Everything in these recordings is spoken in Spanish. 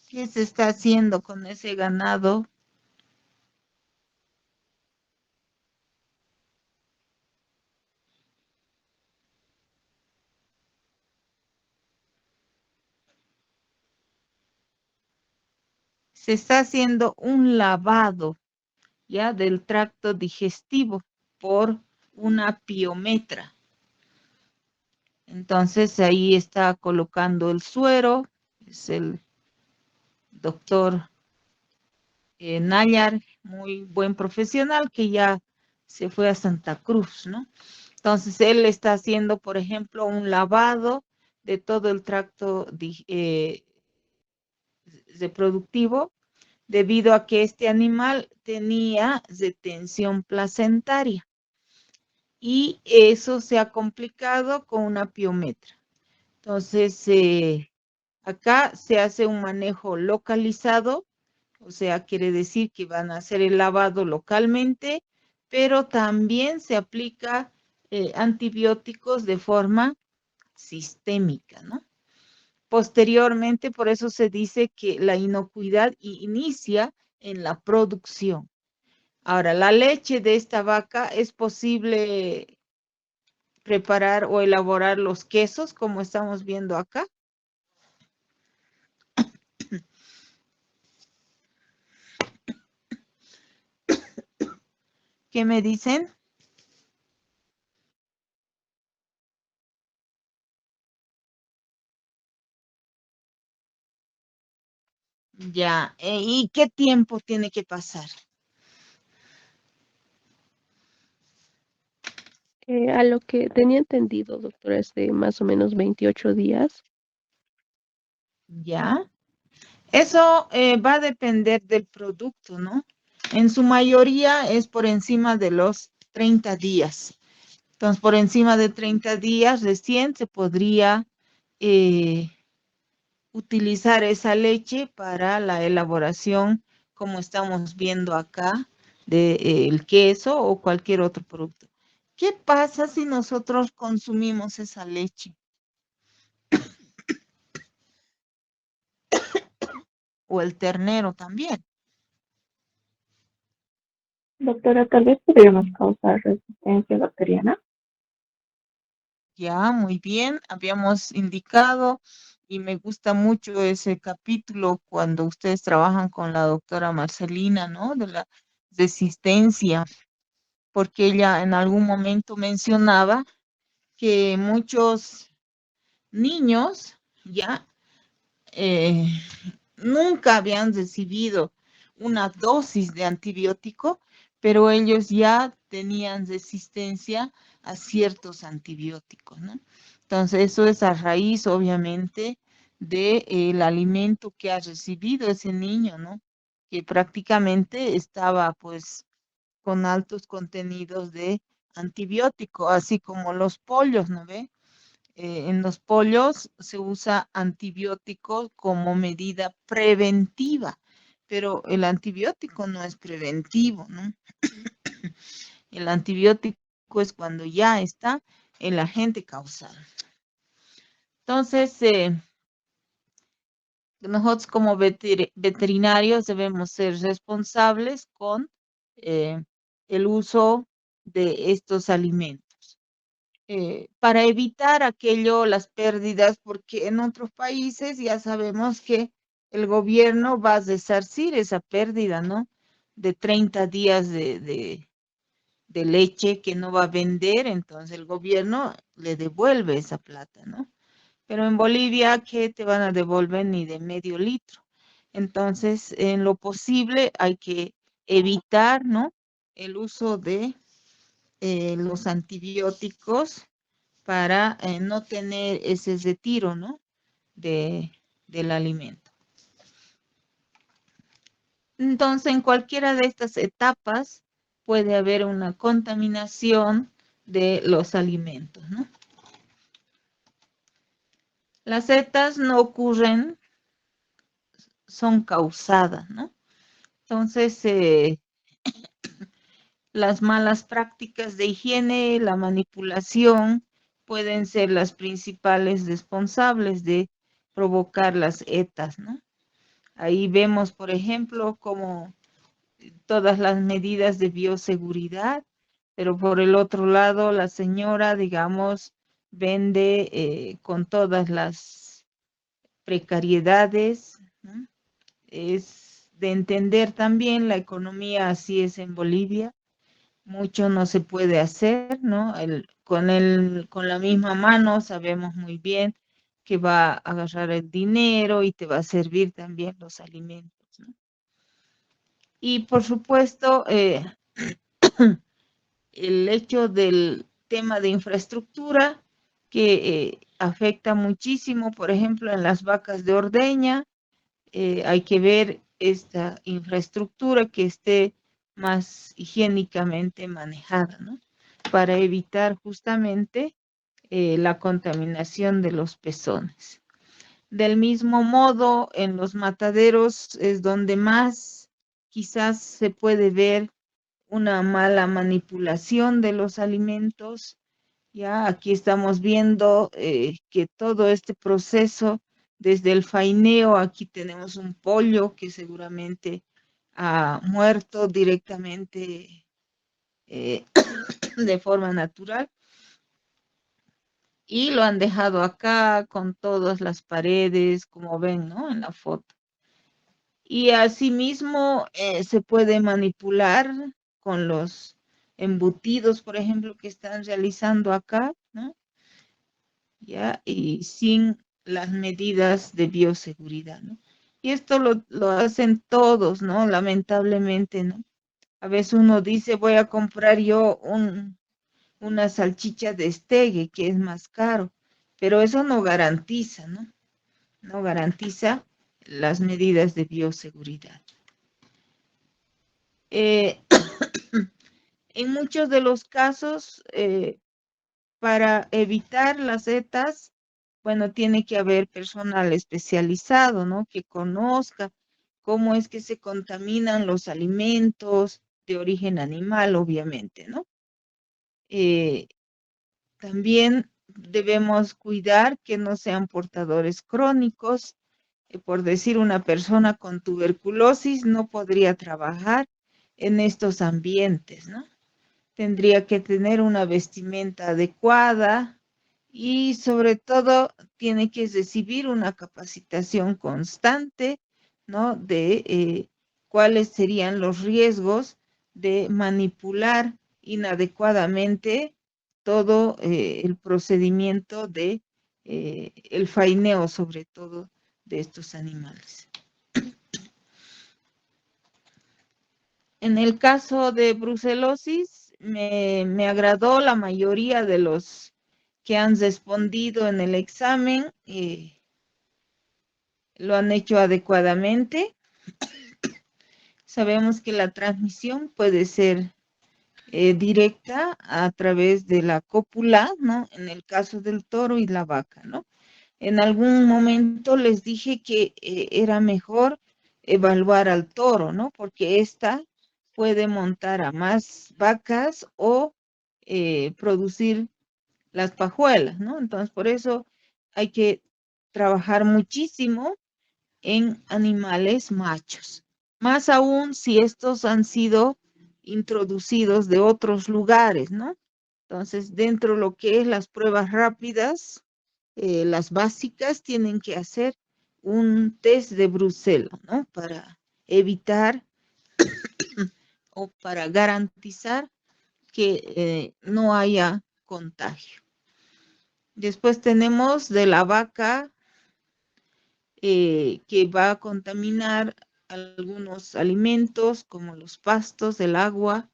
¿Qué se está haciendo con ese ganado? Se está haciendo un lavado ya del tracto digestivo por una piometra. Entonces ahí está colocando el suero, es el doctor Nayar, muy buen profesional que ya se fue a Santa Cruz, ¿no? Entonces él está haciendo, por ejemplo, un lavado de todo el tracto reproductivo debido a que este animal tenía retención placentaria y eso se ha complicado con una piometra. Entonces, acá se hace un manejo localizado, o sea, quiere decir que van a hacer el lavado localmente, pero también se aplica antibióticos de forma sistémica, ¿no? Posteriormente, por eso se dice que la inocuidad inicia en la producción. Ahora, la leche de esta vaca es posible preparar o elaborar los quesos, como estamos viendo acá. ¿Qué me dicen? Ya, ¿y qué tiempo tiene que pasar? A lo que tenía entendido, doctora, es de más o menos 28 días. Ya, eso va a depender del producto, ¿no? En su mayoría es por encima de los 30 días. Entonces, por encima de 30 días recién se podría eh, utilizar esa leche para la elaboración, como estamos viendo acá, del queso o cualquier otro producto. ¿Qué pasa si nosotros consumimos esa leche? O el ternero también. Doctora, tal vez podríamos causar resistencia bacteriana. Ya, muy bien, habíamos indicado y me gusta mucho ese capítulo cuando ustedes trabajan con la doctora Marcelina, ¿no? De la resistencia, porque ella en algún momento mencionaba que muchos niños ya eh, nunca habían recibido una dosis de antibiótico, pero ellos ya tenían resistencia a ciertos antibióticos, ¿no? Entonces, eso es a raíz, obviamente, del alimento que ha recibido ese niño, ¿no? Que prácticamente estaba, pues, con altos contenidos de antibiótico, así como los pollos, ¿no ve? En los pollos se usa antibiótico como medida preventiva, pero el antibiótico no es preventivo, ¿no? El antibiótico es cuando ya está el agente causal. Entonces, nosotros como veterinarios debemos ser responsables con eh, el uso de estos alimentos. Para evitar aquello, las pérdidas, porque en otros países ya sabemos que el gobierno va a resarcir esa pérdida, ¿no? De 30 días de leche que no va a vender, entonces el gobierno le devuelve esa plata, ¿no? Pero en Bolivia, ¿qué te van a devolver ni de medio litro? Entonces, en lo posible hay que evitar, ¿no? El uso de los antibióticos para no tener ese retiro, ¿no? De, del alimento. Entonces, en cualquiera de estas etapas puede haber una contaminación de los alimentos, ¿no? Las setas no ocurren, son causadas, ¿no? Entonces, las malas prácticas de higiene, la manipulación, pueden ser las principales responsables de provocar las ETAs, ¿no? Ahí vemos, por ejemplo, como todas las medidas de bioseguridad, pero por el otro lado, la señora, digamos, vende con todas las precariedades, ¿no? Es de entender también la economía, así es en Bolivia. Mucho no se puede hacer, ¿no? Con la misma mano sabemos muy bien que va a agarrar el dinero y te va a servir también los alimentos, ¿no? Y por supuesto, el hecho del tema de infraestructura que afecta muchísimo, por ejemplo, en las vacas de ordeña, hay que ver esta infraestructura que esté más higiénicamente manejada, ¿no? Para evitar justamente la contaminación de los pezones. Del mismo modo, en los mataderos es donde más quizás se puede ver una mala manipulación de los alimentos. Ya aquí estamos viendo que todo este proceso, desde el faineo, aquí tenemos un pollo que seguramente ha muerto directamente de forma natural y lo han dejado acá con todas las paredes, como ven, ¿no? En la foto. Y asimismo se puede manipular con los embutidos, por ejemplo, que están realizando acá, ¿no? ¿Ya? Y sin las medidas de bioseguridad, ¿no? Y esto lo hacen todos, ¿no? Lamentablemente, ¿no? A veces uno dice, voy a comprar yo una salchicha de Estegue, que es más caro, pero eso no garantiza, ¿no? No garantiza las medidas de bioseguridad. Eh, en muchos de los casos, para evitar las setas, bueno, tiene que haber personal especializado, ¿no? Que conozca cómo es que se contaminan los alimentos de origen animal, obviamente, ¿no? Eh, También debemos cuidar que no sean portadores crónicos. Por decir, una persona con tuberculosis no podría trabajar en estos ambientes, ¿no? Tendría que tener una vestimenta adecuada y sobre todo tiene que recibir una capacitación constante, ¿no? De cuáles serían los riesgos de manipular inadecuadamente todo el procedimiento de el faineo, sobre todo de estos animales. En el caso de brucelosis, me agradó la mayoría de los que han respondido en el examen, lo han hecho adecuadamente. Sabemos que la transmisión puede ser directa a través de la cópula, ¿no? En el caso del toro y la vaca, ¿no? En algún momento les dije que era mejor evaluar al toro, ¿no? Porque ésta puede montar a más vacas o producir las pajuelas, ¿no? Entonces, por eso hay que trabajar muchísimo en animales machos. Más aún si estos han sido introducidos de otros lugares, ¿no? Entonces, dentro de lo que es las pruebas rápidas, las básicas tienen que hacer un test de brucela, ¿no? Para evitar o para garantizar que no haya contagio. Después tenemos de la vaca que va a contaminar algunos alimentos como los pastos, el agua,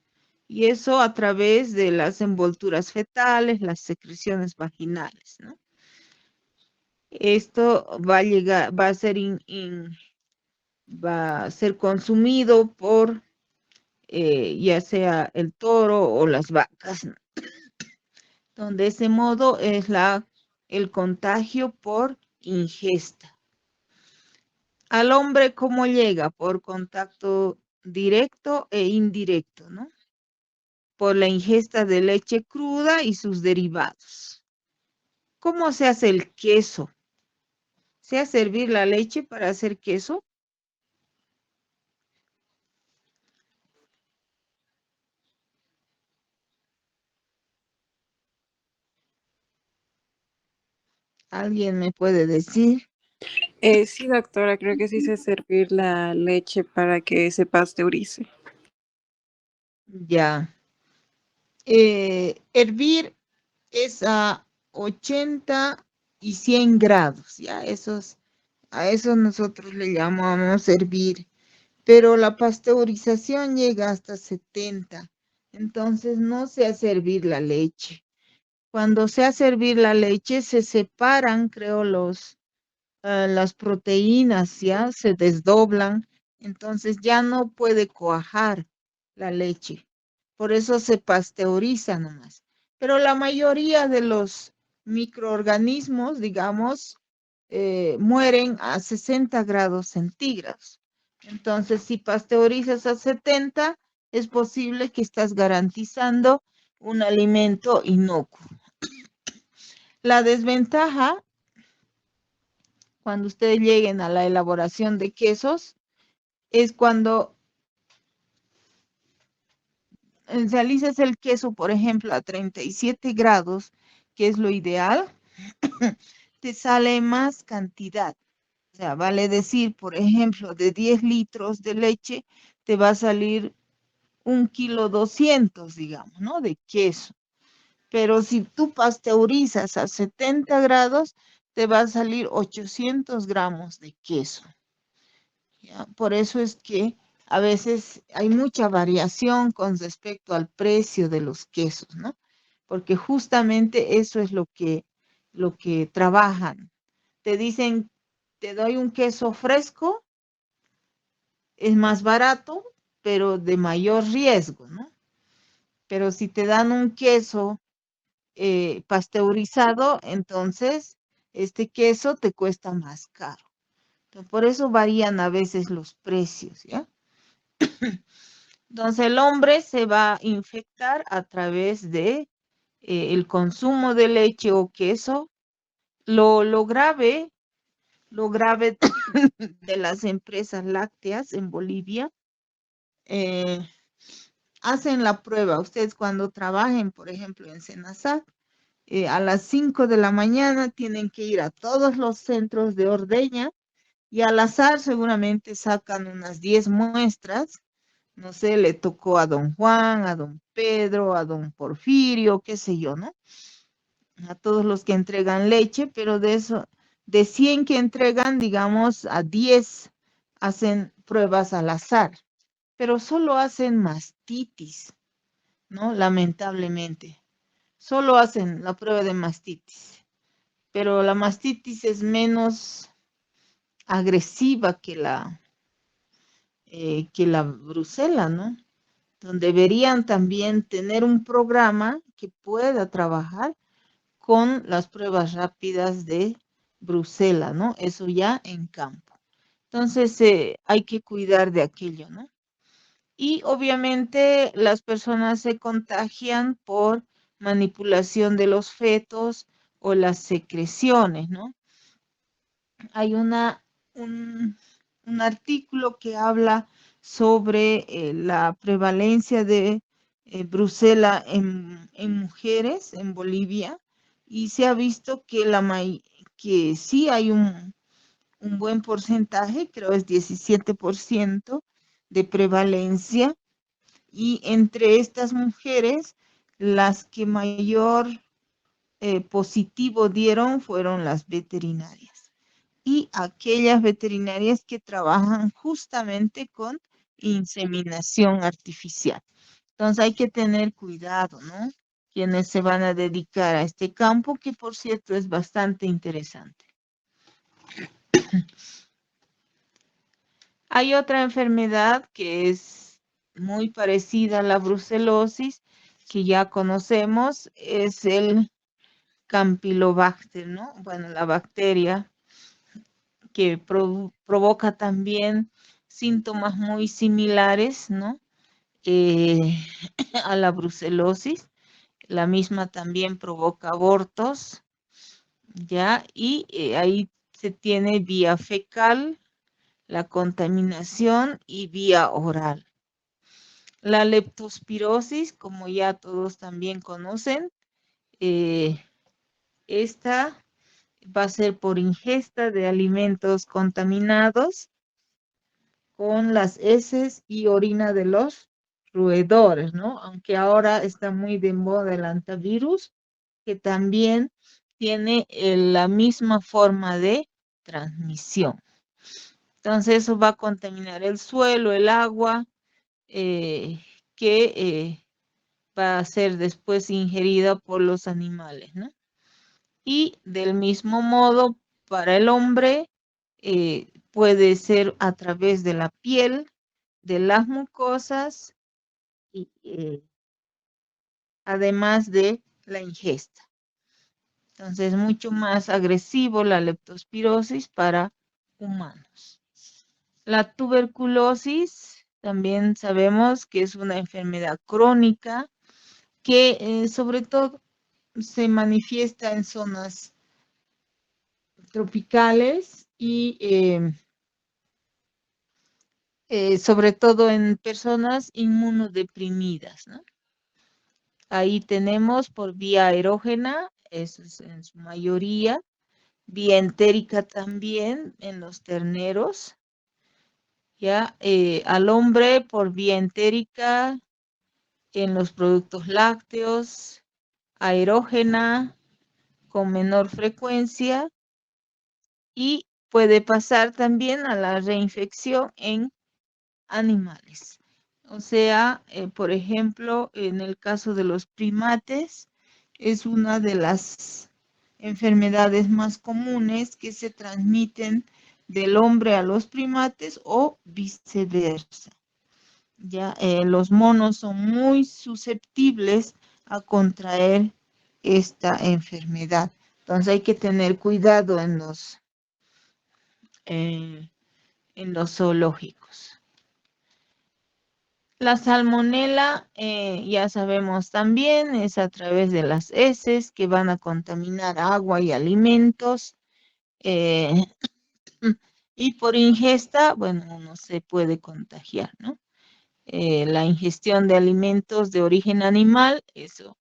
y eso a través de las envolturas fetales, las secreciones vaginales, ¿no? Esto va a llegar, va a ser consumido por ya sea el toro o las vacas, ¿no? Donde ese modo es el contagio por ingesta. Al hombre, ¿cómo llega? Por contacto directo e indirecto, ¿no? Por la ingesta de leche cruda y sus derivados. ¿Cómo se hace el queso? ¿Se hace hervir la leche para hacer queso? ¿Alguien me puede decir? Sí, doctora, creo que sí sé servir la leche para que se pasteurice. Ya. Hervir es a 80 y 100 grados, ¿ya? A eso nosotros le llamamos hervir, pero la pasteurización llega hasta 70, entonces no se hace hervir la leche. Cuando se hace hervir la leche se separan, creo, las proteínas, ¿ya? Se desdoblan, entonces ya no puede cuajar la leche. Por eso se pasteuriza nomás. Pero la mayoría de los microorganismos, digamos, mueren a 60 grados centígrados. Entonces, si pasteurizas a 70, es posible que estás garantizando un alimento inocuo. La desventaja, cuando ustedes lleguen a la elaboración de quesos, es cuando realizas el queso, por ejemplo, a 37 grados, que es lo ideal, te sale más cantidad. O sea, vale decir, por ejemplo, de 10 litros de leche, te va a salir 1,2 kg, digamos, ¿no? De queso. Pero si tú pasteurizas a 70 grados, te va a salir 800 gramos de queso. ¿Ya? Por eso es que a veces hay mucha variación con respecto al precio de los quesos, ¿no? Porque justamente eso es lo que trabajan. Te dicen, te doy un queso fresco, es más barato, pero de mayor riesgo, ¿no? Pero si te dan un queso pasteurizado, entonces este queso te cuesta más caro. Entonces, por eso varían a veces los precios, ¿ya? Entonces el hombre se va a infectar a través de el consumo de leche o queso. Lo grave de las empresas lácteas en Bolivia, eh, hacen la prueba. Ustedes cuando trabajen, por ejemplo, en Senasac, a las 5 de la mañana tienen que ir a todos los centros de ordeña y al azar seguramente sacan unas 10 muestras. No sé, le tocó a don Juan, a don Pedro, a don Porfirio, qué sé yo, ¿no? A todos los que entregan leche, pero de eso, de 100 que entregan, digamos, a 10 hacen pruebas al azar, pero solo hacen mastitis, ¿no? Lamentablemente. Solo hacen la prueba de mastitis, pero la mastitis es menos agresiva que la brucela, ¿no? Donde deberían también tener un programa que pueda trabajar con las pruebas rápidas de Brucela, ¿no? Eso ya en campo. Entonces, hay que cuidar de aquello, ¿no? Y obviamente las personas se contagian por manipulación de los fetos o las secreciones, ¿no? Hay un artículo que habla sobre la prevalencia de brucela en mujeres en Bolivia y se ha visto que, que sí hay un buen porcentaje, creo es 17% de prevalencia, y entre estas mujeres las que mayor positivo dieron fueron las veterinarias y aquellas veterinarias que trabajan justamente con inseminación artificial. Entonces hay que tener cuidado, ¿no? Quienes se van a dedicar a este campo, que por cierto es bastante interesante. Hay otra enfermedad que es muy parecida a la brucelosis, que ya conocemos, es el Campylobacter, ¿no? Bueno, la bacteria que provoca también síntomas muy similares, ¿no? Eh, a la brucelosis. La misma también provoca abortos, ¿ya? Y ahí se tiene vía fecal, la contaminación y vía oral. La leptospirosis, como ya todos también conocen, esta va a ser por ingesta de alimentos contaminados con las heces y orina de los roedores, ¿no? Aunque ahora está muy de moda el antivirus, que también tiene la misma forma de transmisión. Entonces eso va a contaminar el suelo, el agua, que va a ser después ingerida por los animales, ¿no? Y del mismo modo, para el hombre, puede ser a través de la piel, de las mucosas y además de la ingesta. Entonces, mucho más agresivo la leptospirosis para humanos. La tuberculosis también sabemos que es una enfermedad crónica que sobre todo se manifiesta en zonas tropicales y sobre todo en personas inmunodeprimidas, ¿no? Ahí tenemos por vía erógena, eso es en su mayoría, vía entérica también en los terneros, ya al hombre por vía entérica en los productos lácteos, aerógena con menor frecuencia y puede pasar también a la reinfección en animales. O sea, por ejemplo, en el caso de los primates, es una de las enfermedades más comunes que se transmiten del hombre a los primates o viceversa. Ya, los monos son muy susceptibles a contraer esta enfermedad. Entonces hay que tener cuidado en los zoológicos. La salmonela, ya sabemos también, es a través de las heces que van a contaminar agua y alimentos. Y por ingesta, bueno, uno se puede contagiar, ¿no? La ingestión de alimentos de origen animal, eso.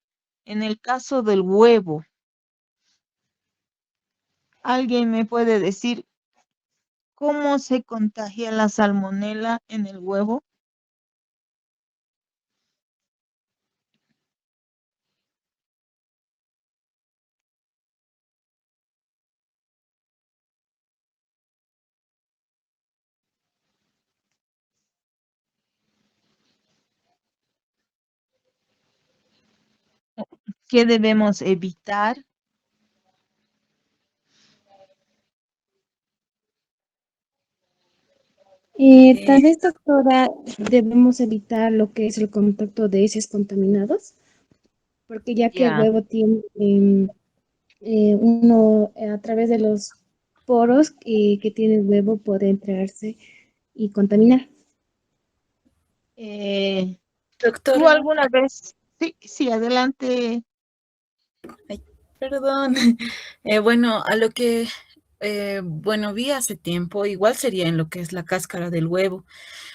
En el caso del huevo, ¿alguien me puede decir cómo se contagia la salmonela en el huevo? ¿Qué debemos evitar? Tal vez, doctora, debemos evitar lo que es el contacto de heces contaminados, porque ya que el Ya. huevo tiene uno a través de los poros que tiene el huevo puede entrarse y contaminar. ¿Tú Doctora, alguna vez? Sí, sí, adelante. ay, perdón. Bueno, a lo que, bueno, vi hace tiempo, igual sería en lo que es la cáscara del huevo.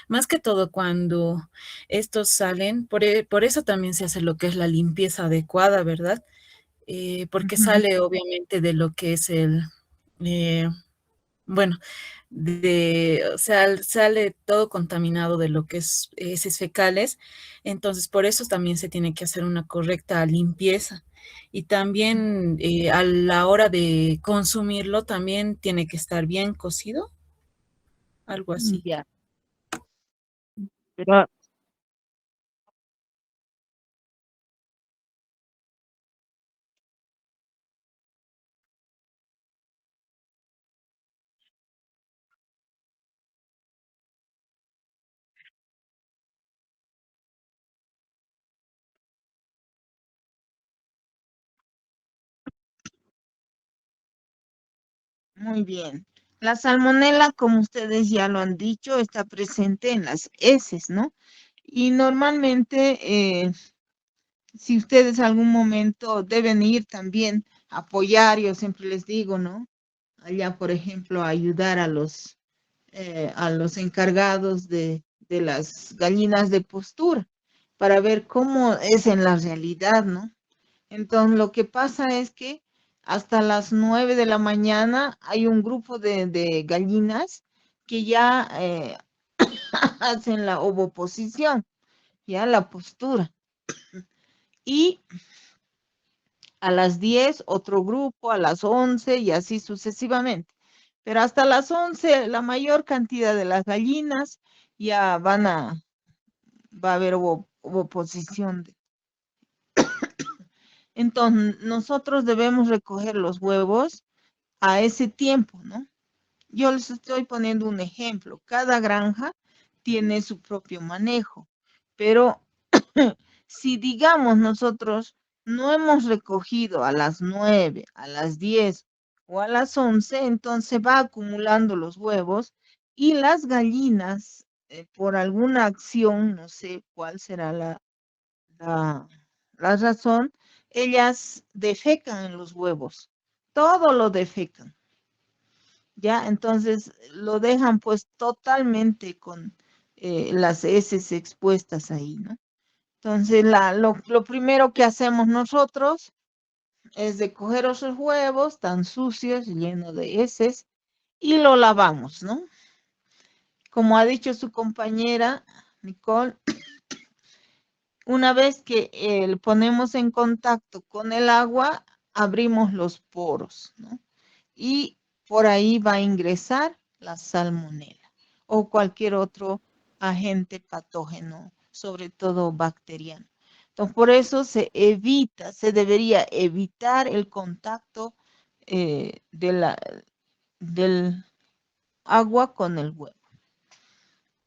Más que todo cuando estos salen, por eso también se hace lo que es la limpieza adecuada, ¿verdad? Porque Ujú. sale obviamente de lo que es eh, bueno, o sea, sale todo contaminado de lo que es heces fecales, entonces por eso también se tiene que hacer una correcta limpieza. Y también a la hora de consumirlo también tiene que estar bien cocido, algo así. Ya, pero muy bien. La salmonela, como ustedes ya lo han dicho, está presente en las heces, ¿no? Y normalmente, si ustedes algún momento deben ir también a apoyar, yo siempre les digo, ¿no? Allá, por ejemplo, a ayudar a los encargados de las gallinas de postura para ver cómo es en la realidad, ¿no? Entonces, lo que pasa es que hasta las 9 de la mañana hay un grupo de gallinas que ya hacen la ovoposición, ya la postura. Y a las 10 otro grupo, a las 11 y así sucesivamente. Pero hasta las 11 la mayor cantidad de las gallinas ya va a haber ovoposición. Entonces, nosotros debemos recoger los huevos a ese tiempo, ¿no? Yo les estoy poniendo un ejemplo. Cada granja tiene su propio manejo, pero si digamos nosotros no hemos recogido a las 9, a las 10 o a las 11, entonces va acumulando los huevos y las gallinas, por alguna acción, no sé cuál será la, la razón, ellas defecan en los huevos, todo lo defecan. ¿Ya? Entonces lo dejan pues totalmente con las heces expuestas ahí, ¿no? Entonces lo primero que hacemos nosotros es de coger esos huevos tan sucios, llenos de heces, y lo lavamos, ¿no? Como ha dicho su compañera Nicole, una vez que ponemos en contacto con el agua, abrimos los poros, ¿no? Y por ahí va a ingresar la salmonela o cualquier otro agente patógeno, sobre todo bacteriano. Entonces, por eso se debería evitar el contacto del agua con el huevo.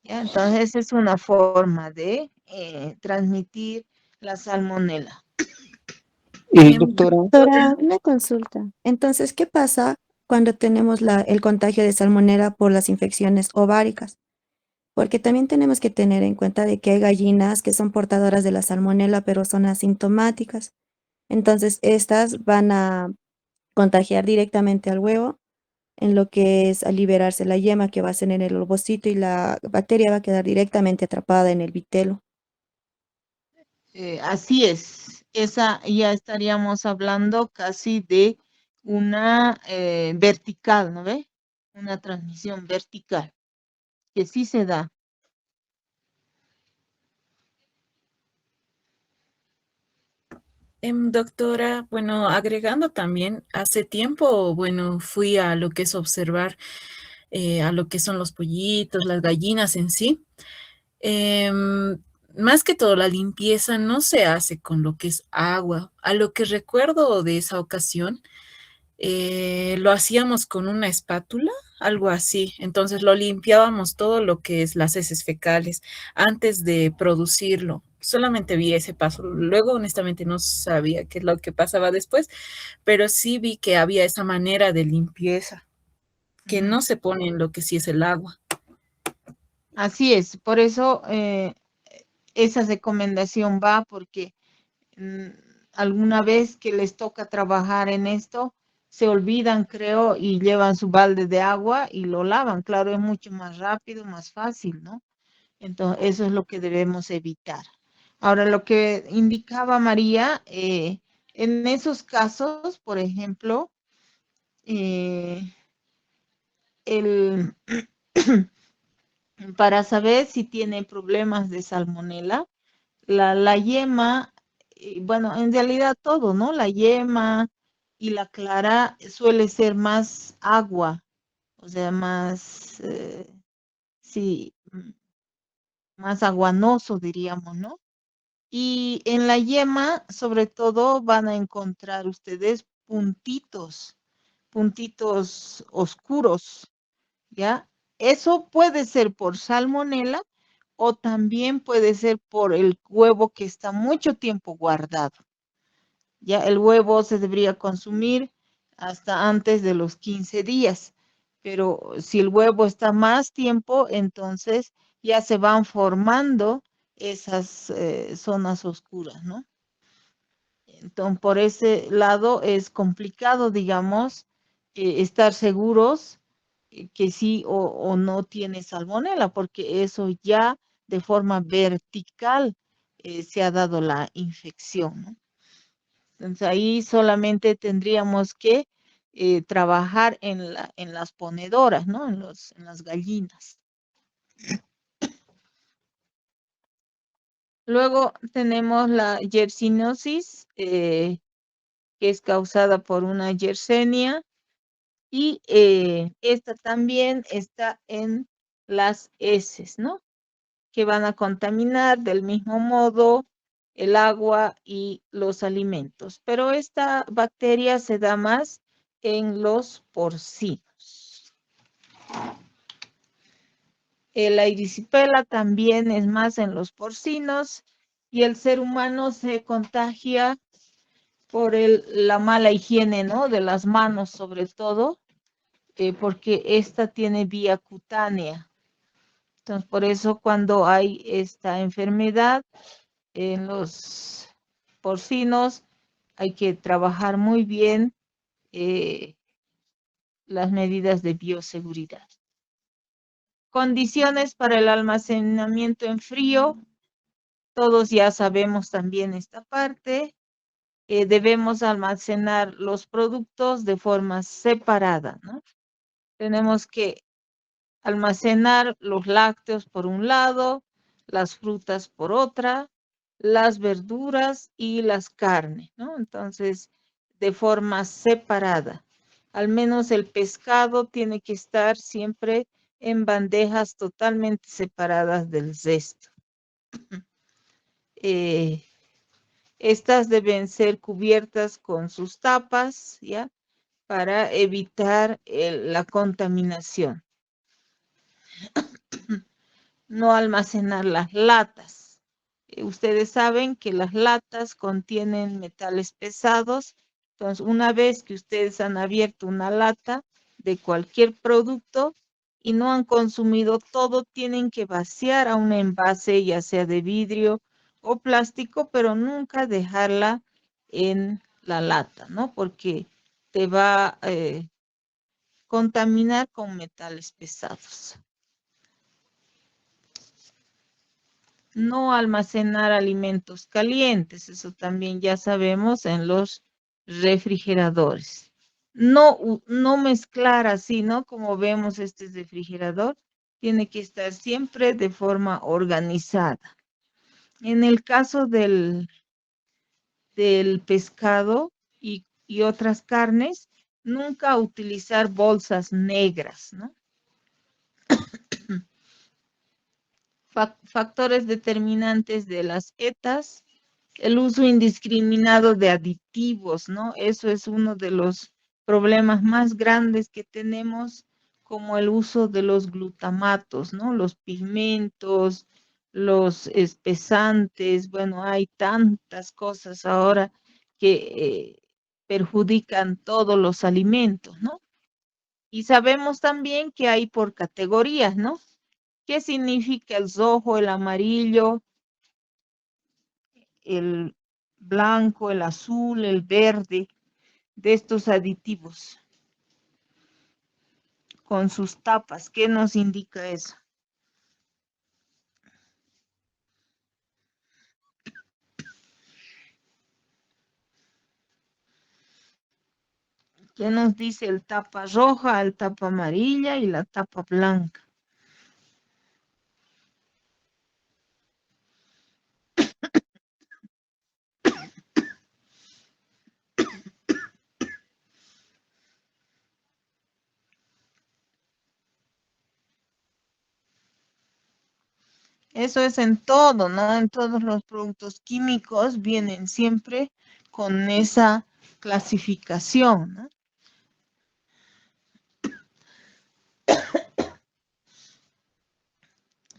¿Ya? Entonces, esa es una forma de transmitir la salmonela. Doctora, Doctora, una consulta. Entonces, ¿qué pasa cuando tenemos el contagio de salmonela por las infecciones ováricas? Porque también tenemos que tener en cuenta de que hay gallinas que son portadoras de la salmonela, pero son asintomáticas. Entonces, estas van a contagiar directamente al huevo, en lo que es al liberarse la yema que va a ser en el ovocito y la bacteria va a quedar directamente atrapada en el vitelo. Así es, esa ya estaríamos hablando casi de una vertical, ¿no ve? Una transmisión vertical, que sí se da. Doctora, bueno, agregando también, hace tiempo, bueno, fui a lo que es observar a lo que son los pollitos, las gallinas en sí. Más que todo, la limpieza no se hace con lo que es agua. A lo que recuerdo de esa ocasión, lo hacíamos con una espátula, algo así. Entonces lo limpiábamos todo lo que es las heces fecales antes de producirlo. Solamente vi ese paso. Luego, honestamente, no sabía qué es lo que pasaba después, pero sí vi que había esa manera de limpieza, que no se pone en lo que sí es el agua. Así es, por eso esa recomendación va porque alguna vez que les toca trabajar en esto, se olvidan, creo, y llevan su balde de agua y lo lavan. Claro, es mucho más rápido, más fácil, ¿no? Entonces, eso es lo que debemos evitar. Ahora, lo que indicaba María, en esos casos, por ejemplo, el, para saber si tiene problemas de salmonela, la yema, bueno, en realidad todo, ¿no? La yema y la clara suele ser más agua, o sea, más, sí, más aguanoso, diríamos, ¿no? Y en la yema, sobre todo, van a encontrar ustedes puntitos oscuros, ¿ya? Eso puede ser por salmonela o también puede ser por el huevo que está mucho tiempo guardado. Ya el huevo se debería consumir hasta antes de los 15 días, pero si el huevo está más tiempo, entonces ya se van formando esas zonas oscuras, ¿no? Entonces, por ese lado es complicado, digamos, estar seguros que sí o no tiene salmonela, porque eso ya de forma vertical se ha dado la infección, ¿no? Entonces ahí solamente tendríamos que trabajar en las ponedoras, ¿no? En las gallinas. Luego tenemos la yersinosis, que es causada por una yersenia, y esta también está en las heces, ¿no? Que van a contaminar del mismo modo el agua y los alimentos. Pero esta bacteria se da más en los porcinos. La erisipela también es más en los porcinos, y el ser humano se contagia por la mala higiene, ¿no? De las manos sobre todo, porque esta tiene vía cutánea. Entonces, por eso cuando hay esta enfermedad en los porcinos, hay que trabajar muy bien las medidas de bioseguridad. Condiciones para el almacenamiento en frío. Todos ya sabemos también esta parte. Debemos almacenar los productos de forma separada, ¿no? Tenemos que almacenar los lácteos por un lado, las frutas por otra, las verduras y las carnes, ¿no? Entonces, de forma separada. Al menos el pescado tiene que estar siempre en bandejas totalmente separadas del cesto. Estas deben ser cubiertas con sus tapas, ¿ya? Para evitar la contaminación. No almacenar las latas. Ustedes saben que las latas contienen metales pesados. Entonces, una vez que ustedes han abierto una lata de cualquier producto y no han consumido todo, tienen que vaciar a un envase, ya sea de vidrio o plástico, pero nunca dejarla en la lata, ¿no? Porque te va a contaminar con metales pesados. No almacenar alimentos calientes, eso también ya sabemos en los refrigeradores. No mezclar así, ¿no? Como vemos este refrigerador, tiene que estar siempre de forma organizada. En el caso del pescado y otras carnes, nunca utilizar bolsas negras, ¿no? Factores determinantes de las ETAs, el uso indiscriminado de aditivos, ¿no? Eso es uno de los problemas más grandes que tenemos, como el uso de los glutamatos, ¿no? Los pigmentos, los espesantes, bueno, hay tantas cosas ahora que perjudican todos los alimentos, ¿no? Y sabemos también que hay por categorías, ¿no? ¿Qué significa el rojo, el amarillo, el blanco, el azul, el verde de estos aditivos? Con sus tapas, ¿qué nos indica eso? ¿Qué nos dice el tapa roja, el tapa amarilla y la tapa blanca? Eso es en todo, ¿no? En todos los productos químicos vienen siempre con esa clasificación, ¿no?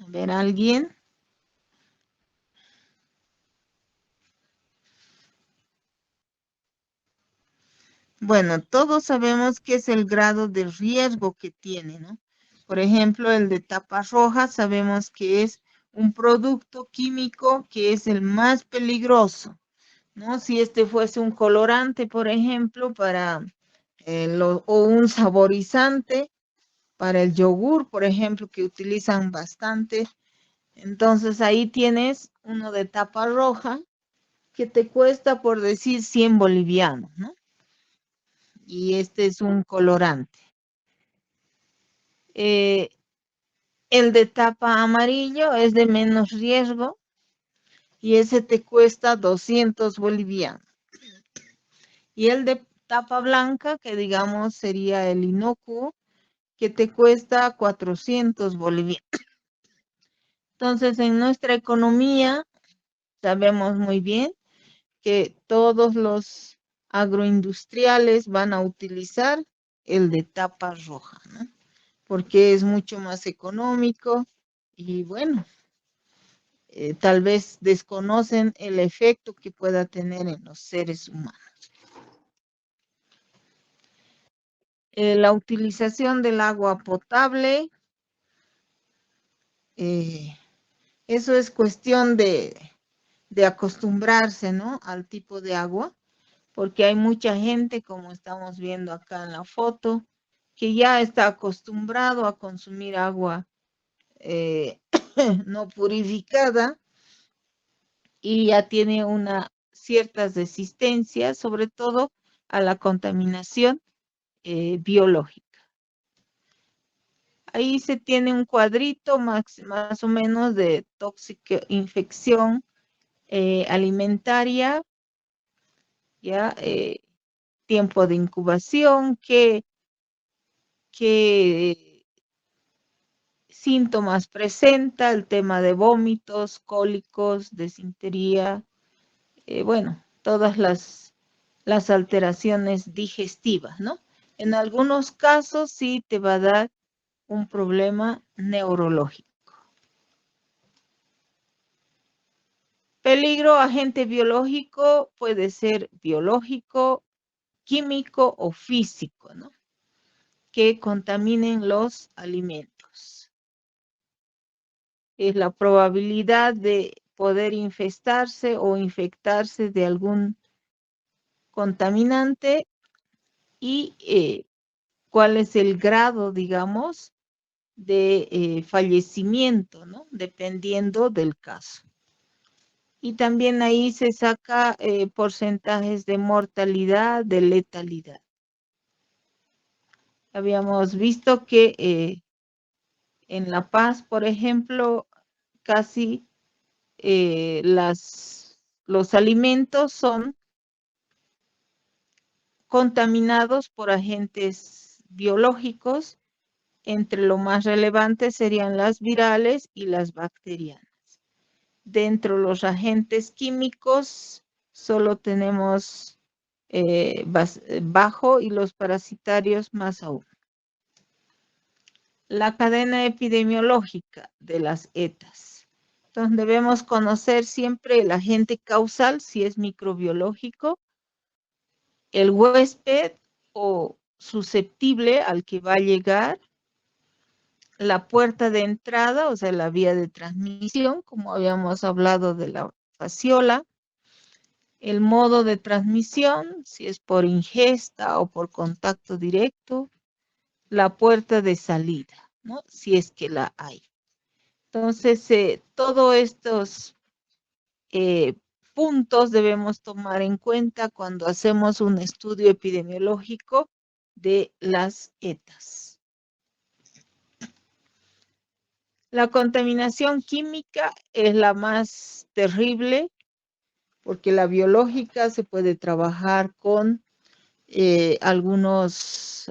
A ver, ¿alguien? Bueno, todos sabemos qué es el grado de riesgo que tiene, ¿no? Por ejemplo, el de tapa roja sabemos que es un producto químico que es el más peligroso, ¿no? Si este fuese un colorante, por ejemplo, para o un saborizante para el yogur, por ejemplo, que utilizan bastante. Entonces ahí tienes uno de tapa roja que te cuesta, por decir, 100 bolivianos, ¿no? Y este es un colorante. El de tapa amarillo es de menos riesgo y ese te cuesta 200 bolivianos. Y el de tapa blanca, que digamos sería el inocuo, que te cuesta 400 bolivianos. Entonces, en nuestra economía sabemos muy bien que todos los agroindustriales van a utilizar el de tapa roja, ¿no? Porque es mucho más económico y bueno, tal vez desconocen el efecto que pueda tener en los seres humanos. La utilización del agua potable, eso es cuestión de acostumbrarse, ¿no? Al tipo de agua, porque hay mucha gente, como estamos viendo acá en la foto, que ya está acostumbrado a consumir agua no purificada y ya tiene ciertas resistencias, sobre todo a la contaminación biológica. Ahí se tiene un cuadrito más o menos de infección alimentaria, ya tiempo de incubación, qué síntomas presenta, el tema de vómitos, cólicos, desintería, bueno, todas las alteraciones digestivas, ¿no? En algunos casos sí te va a dar un problema neurológico. Peligro, agente biológico, puede ser biológico, químico o físico, ¿no? Que contaminen los alimentos. Es la probabilidad de poder infestarse o infectarse de algún contaminante y cuál es el grado, digamos, de fallecimiento, ¿no? Dependiendo del caso. Y también ahí se saca porcentajes de mortalidad, de letalidad. Habíamos visto que en La Paz, por ejemplo, casi los alimentos son contaminados por agentes biológicos. Entre lo más relevante serían las virales y las bacterianas. Dentro de los agentes químicos solo tenemos bajo y los parasitarios más aún. La cadena epidemiológica de las ETAs. Entonces debemos conocer siempre el agente causal, si es microbiológico, el huésped o susceptible al que va a llegar, la puerta de entrada, o sea, la vía de transmisión, como habíamos hablado de la fasciola, el modo de transmisión, si es por ingesta o por contacto directo, la puerta de salida, ¿no? Si es que la hay. Entonces, todos estos puntos debemos tomar en cuenta cuando hacemos un estudio epidemiológico de las ETAs. La contaminación química es la más terrible porque la biológica se puede trabajar con algunos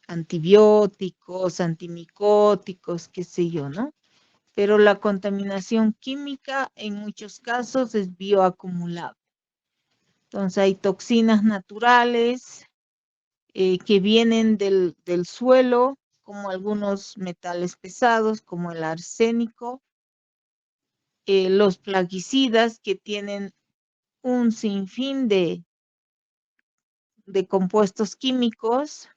antibióticos, antimicóticos, qué sé yo, ¿no? Pero la contaminación química en muchos casos es bioacumulable. Entonces hay toxinas naturales que vienen del suelo, como algunos metales pesados, como el arsénico, los plaguicidas que tienen un sinfín de compuestos químicos,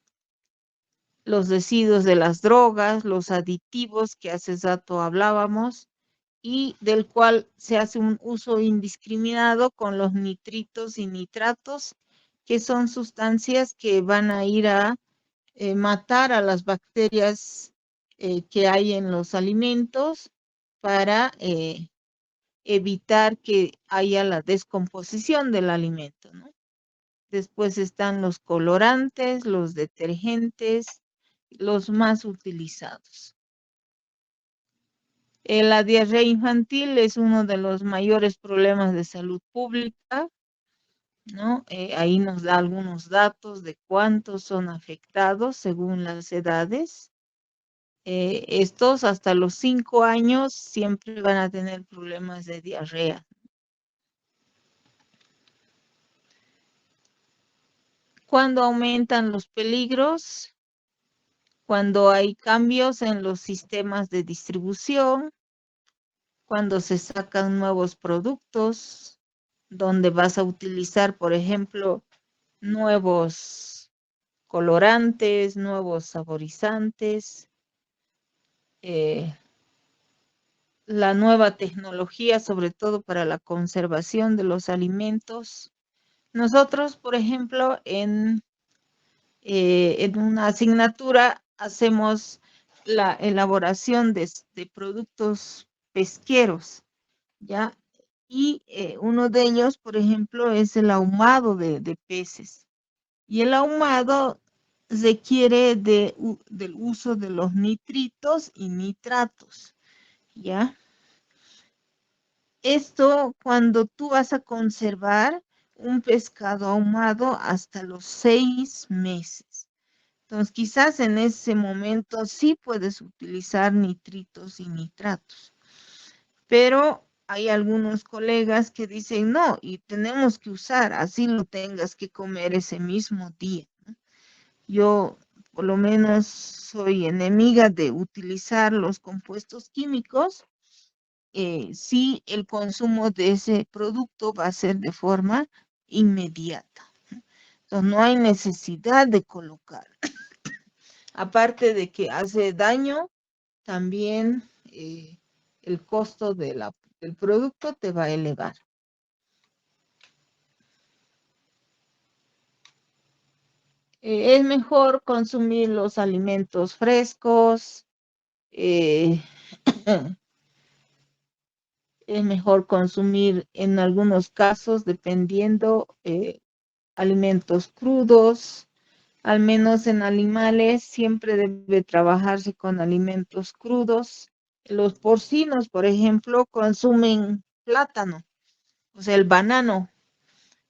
los residuos de las drogas, los aditivos que hace rato hablábamos, y del cual se hace un uso indiscriminado con los nitritos y nitratos, que son sustancias que van a ir a matar a las bacterias que hay en los alimentos para evitar que haya la descomposición del alimento, ¿no? Después están los colorantes, los detergentes, los más utilizados. La diarrea infantil es uno de los mayores problemas de salud pública, ¿no? Ahí nos da algunos datos de cuántos son afectados según las edades. Estos hasta los 5 años siempre van a tener problemas de diarrea. Cuando aumentan los peligros, cuando hay cambios en los sistemas de distribución, cuando se sacan nuevos productos, donde vas a utilizar, por ejemplo, nuevos colorantes, nuevos saborizantes, la nueva tecnología, sobre todo para la conservación de los alimentos. Nosotros, por ejemplo, en una asignatura hacemos la elaboración de productos pesqueros, ¿ya? Y uno de ellos, por ejemplo, es el ahumado de peces. Y el ahumado requiere del uso de los nitritos y nitratos, ¿ya? Esto cuando tú vas a conservar un pescado ahumado hasta los 6 meses. Entonces, quizás en ese momento sí puedes utilizar nitritos y nitratos, pero hay algunos colegas que dicen no, y tenemos que usar, así lo tengas que comer ese mismo día, ¿no? Yo, por lo menos, soy enemiga de utilizar los compuestos químicos si el consumo de ese producto va a ser de forma inmediata. Entonces, no hay necesidad de colocar. Aparte de que hace daño, también el costo del producto te va a elevar. Es mejor consumir los alimentos frescos, es mejor consumir en algunos casos, dependiendo, alimentos crudos, al menos en animales siempre debe trabajarse con alimentos crudos. Los porcinos, por ejemplo, consumen plátano, o sea, el banano,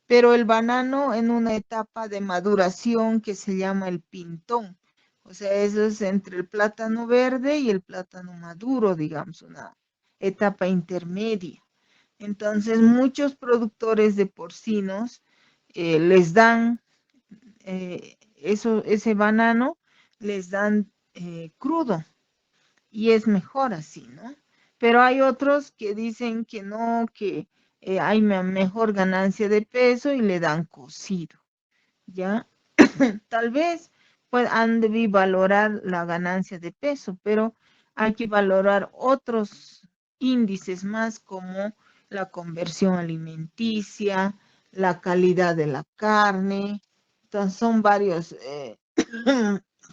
pero el banano en una etapa de maduración que se llama el pintón. O sea, eso es entre el plátano verde y el plátano maduro, digamos, una etapa intermedia. Entonces, muchos productores de porcinos les dan ese banano, les dan crudo y es mejor así, ¿no? Pero hay otros que dicen que no, que hay mejor ganancia de peso y le dan cocido, ¿ya? Tal vez pues, han de valorar la ganancia de peso, pero hay que valorar otros índices más como la conversión alimenticia, la calidad de la carne. Entonces son varios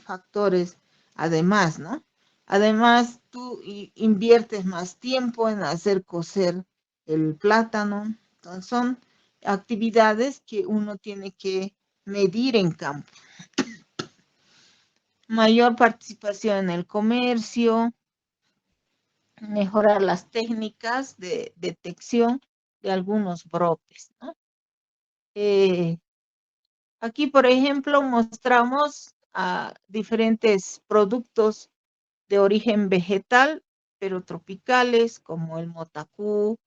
factores además, ¿no? Además, tú inviertes más tiempo en hacer cocer el plátano. Entonces son actividades que uno tiene que medir en campo. Mayor participación en el comercio, mejorar las técnicas de detección de algunos brotes, ¿no? Aquí, por ejemplo, mostramos diferentes productos de origen vegetal, pero tropicales, como el motacú,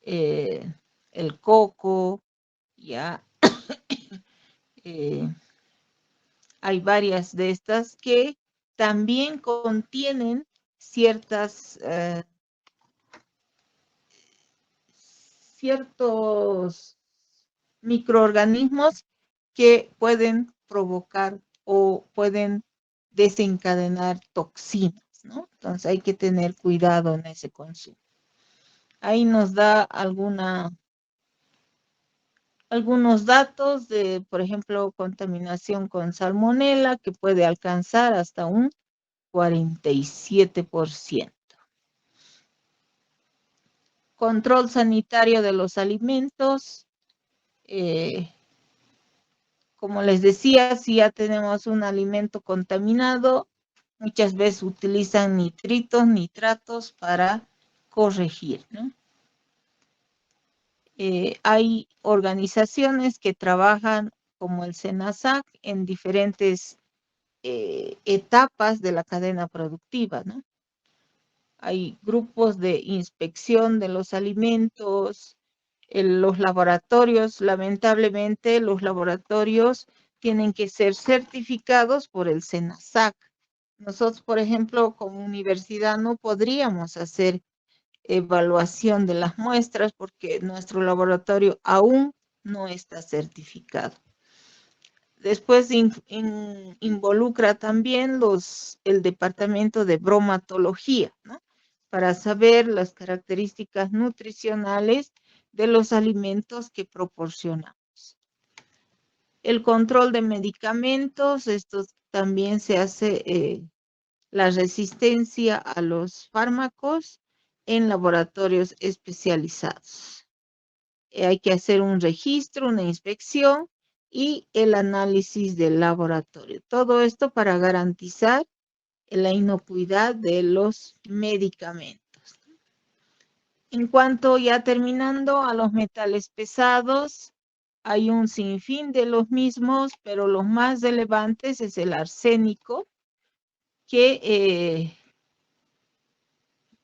el coco, ya. Hay varias de estas que también contienen ciertos microorganismos que pueden provocar o pueden desencadenar toxinas, ¿no? Entonces hay que tener cuidado en ese consumo. Ahí nos da algunos datos de, por ejemplo, contaminación con salmonela, que puede alcanzar hasta un 47%. control sanitario de los alimentos. Como les decía, si ya tenemos un alimento contaminado, muchas veces utilizan nitritos, nitratos para corregir, ¿no? Hay organizaciones que trabajan como el SENASAC en diferentes etapas de la cadena productiva, ¿no? Hay grupos de inspección de los alimentos, los laboratorios, lamentablemente los laboratorios tienen que ser certificados por el SENASAC. Nosotros, por ejemplo, como universidad no podríamos hacer evaluación de las muestras porque nuestro laboratorio aún no está certificado. Después involucra también el departamento de bromatología, ¿no? Para saber las características nutricionales de los alimentos que proporcionamos. El control de medicamentos, esto también se hace la resistencia a los fármacos en laboratorios especializados. Hay que hacer un registro, una inspección y el análisis del laboratorio. Todo esto para garantizar la inocuidad de los medicamentos. En cuanto, ya terminando, a los metales pesados, hay un sinfín de los mismos, pero los más relevantes es el arsénico, que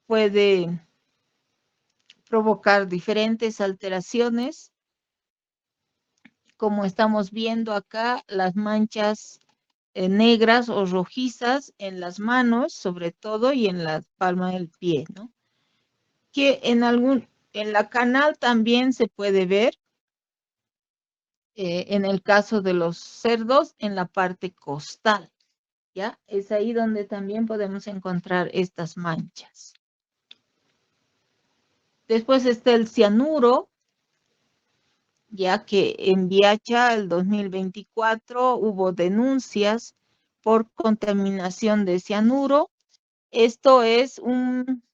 puede provocar diferentes alteraciones, como estamos viendo acá, las manchas negras o rojizas en las manos, sobre todo, y en la palma del pie, ¿no? Que en la canal también se puede ver, en el caso de los cerdos, en la parte costal, ¿ya? Es ahí donde también podemos encontrar estas manchas. Después está el cianuro, ya que en Viacha el 2024 hubo denuncias por contaminación de cianuro. Esto es un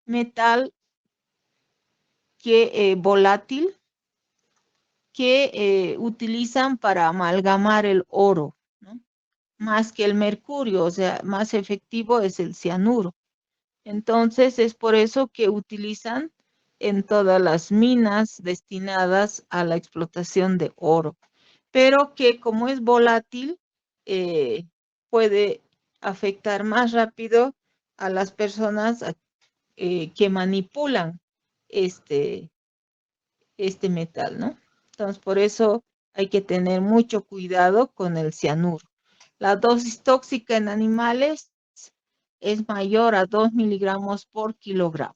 metal volátil que utilizan para amalgamar el oro, ¿no? Más que el mercurio, o sea, más efectivo es el cianuro. Entonces es por eso que utilizan en todas las minas destinadas a la explotación de oro, pero que como es volátil, puede afectar más rápido a las personas que manipulan este metal, ¿no? Entonces, por eso hay que tener mucho cuidado con el cianuro. La dosis tóxica en animales es mayor a 2 miligramos por kilogramo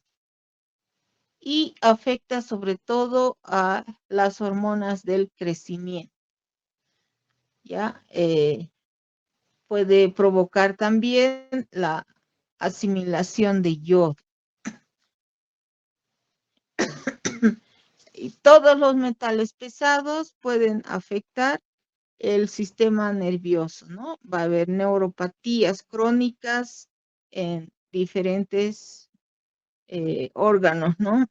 y afecta sobre todo a las hormonas del crecimiento. ¿Ya? Puede provocar también la asimilación de yodo. Y todos los metales pesados pueden afectar el sistema nervioso, ¿no? Va a haber neuropatías crónicas en diferentes órganos, ¿no?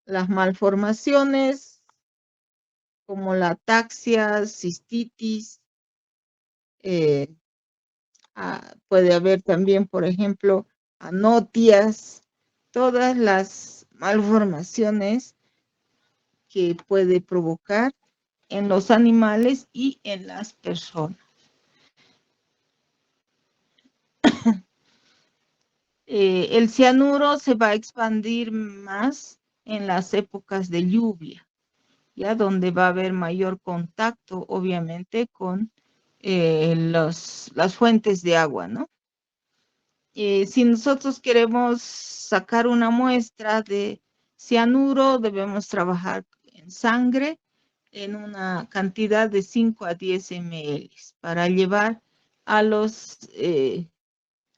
Las malformaciones como la ataxia, cistitis, puede haber también, por ejemplo, anotias, todas las malformaciones que puede provocar en los animales y en las personas. El cianuro se va a expandir más en las épocas de lluvia, ya donde va a haber mayor contacto, obviamente, con las fuentes de agua, ¿no? Si nosotros queremos sacar una muestra de cianuro, debemos trabajar en sangre en una cantidad de 5 a 10 ml para llevar a los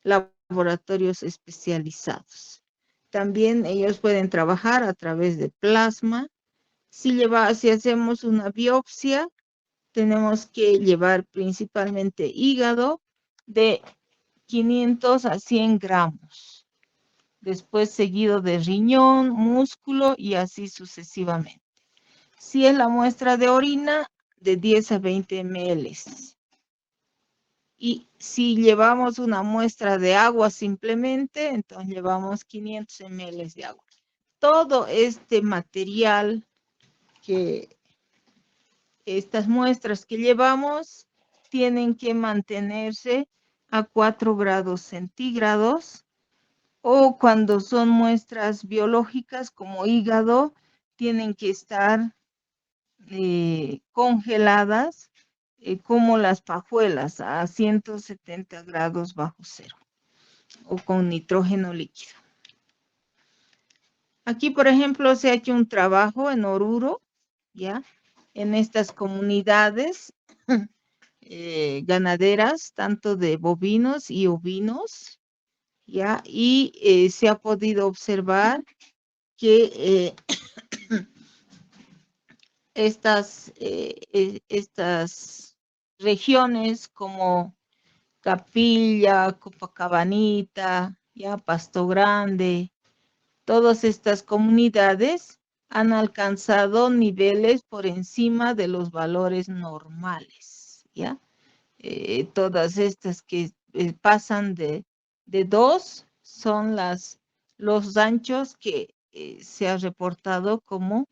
laboratorios especializados. También ellos pueden trabajar a través de plasma. Si hacemos una biopsia, tenemos que llevar principalmente hígado de 500 a 100 gramos. después seguido de riñón, músculo y así sucesivamente. Si es la muestra de orina, de 10 a 20 ml. Y si llevamos una muestra de agua simplemente, entonces llevamos 500 ml de agua. Todo este material estas muestras que llevamos tienen que mantenerse a 4 grados centígrados, o cuando son muestras biológicas como hígado, tienen que estar congeladas como las pajuelas a 170 grados bajo cero o con nitrógeno líquido. Aquí, por ejemplo, se ha hecho un trabajo en Oruro, ¿ya? En estas comunidades ganaderas, tanto de bovinos y ovinos, ¿ya? Y se ha podido observar que estas regiones como Capilla, Copacabanita, ya Pasto Grande, todas estas comunidades han alcanzado niveles por encima de los valores normales, ¿ya? Todas estas que pasan de 2 son los ranchos que se ha reportado como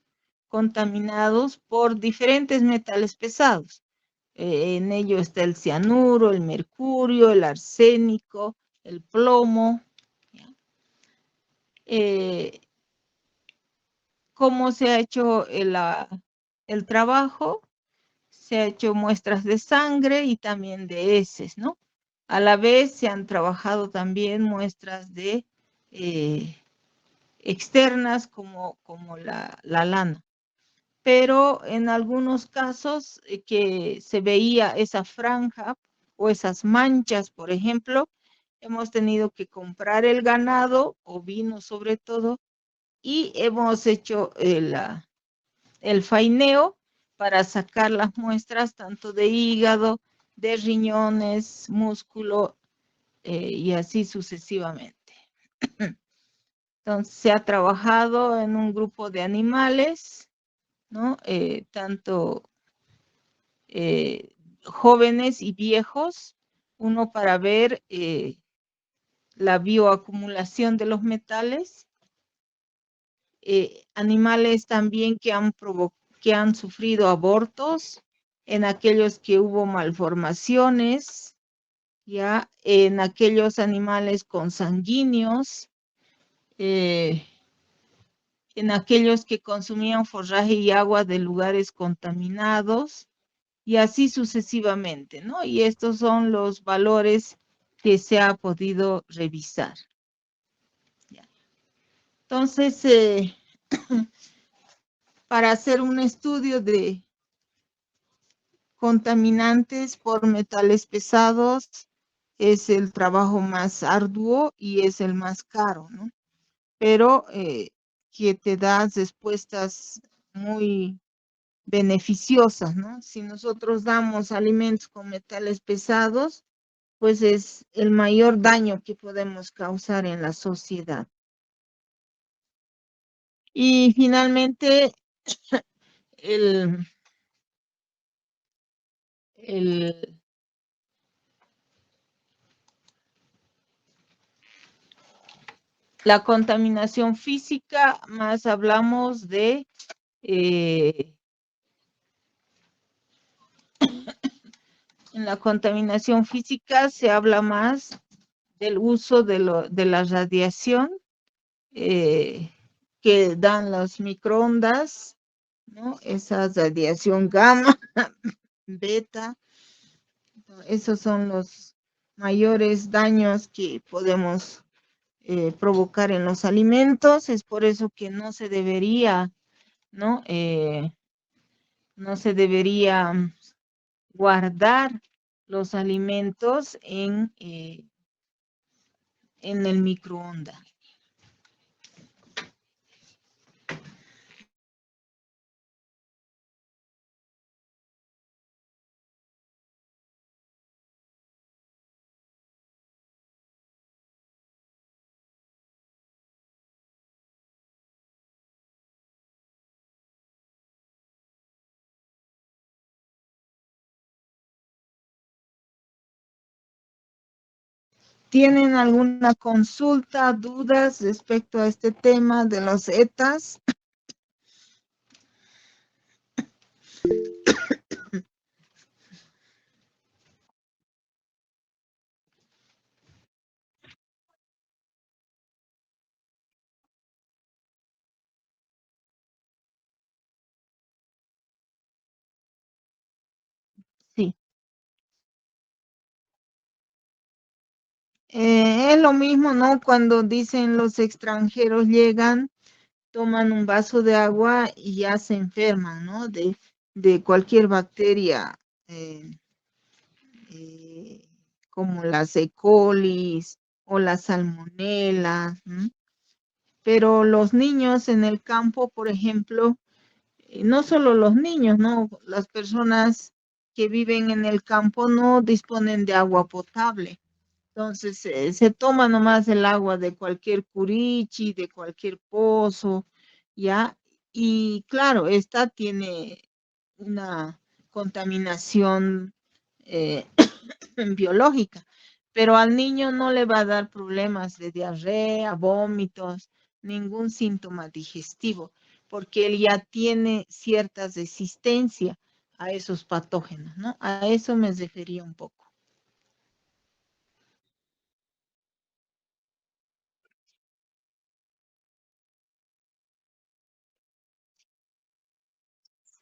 contaminados por diferentes metales pesados. En ello está el cianuro, el mercurio, el arsénico, el plomo. ¿Cómo se ha hecho el trabajo? Se ha hecho muestras de sangre y también de heces, ¿no? A la vez se han trabajado también muestras de externas como la lana. Pero en algunos casos que se veía esa franja o esas manchas, por ejemplo, hemos tenido que comprar el ganado, ovino sobre todo, y hemos hecho el faineo para sacar las muestras tanto de hígado, de riñones, músculo y así sucesivamente. Entonces se ha trabajado en un grupo de animales, ¿no? Tanto jóvenes y viejos, uno para ver la bioacumulación de los metales, animales también que han sufrido abortos, en aquellos que hubo malformaciones, ya en aquellos animales consanguíneos, en aquellos que consumían forraje y agua de lugares contaminados, y así sucesivamente, ¿no? Y estos son los valores que se ha podido revisar. Ya. Entonces, para hacer un estudio de contaminantes por metales pesados es el trabajo más arduo y es el más caro, ¿no? Pero que te da respuestas muy beneficiosas, ¿no? Si nosotros damos alimentos con metales pesados, pues es el mayor daño que podemos causar en la sociedad. Y finalmente, la contaminación física, más hablamos de en la contaminación física se habla más del uso de la radiación que dan los microondas, ¿no? Esa radiación gamma, beta, esos son los mayores daños que podemos provocar en los alimentos. Es por eso que no se debería, ¿no? No se debería guardar los alimentos en el microondas. ¿Tienen alguna consulta, dudas respecto a este tema de los ETAs? Sí. Es lo mismo, ¿no? Cuando dicen los extranjeros llegan, toman un vaso de agua y ya se enferman, ¿no? De cualquier bacteria, eh, como las E. coli o la salmonela, ¿m? Pero los niños en el campo, por ejemplo, no solo los niños, ¿no? Las personas que viven en el campo no disponen de agua potable. Entonces se toma nomás el agua de cualquier curichi, de cualquier pozo, ¿ya? Y claro, esta tiene una contaminación biológica, pero al niño no le va a dar problemas de diarrea, vómitos, ningún síntoma digestivo, porque él ya tiene cierta resistencia a esos patógenos, ¿no? A eso me refería un poco.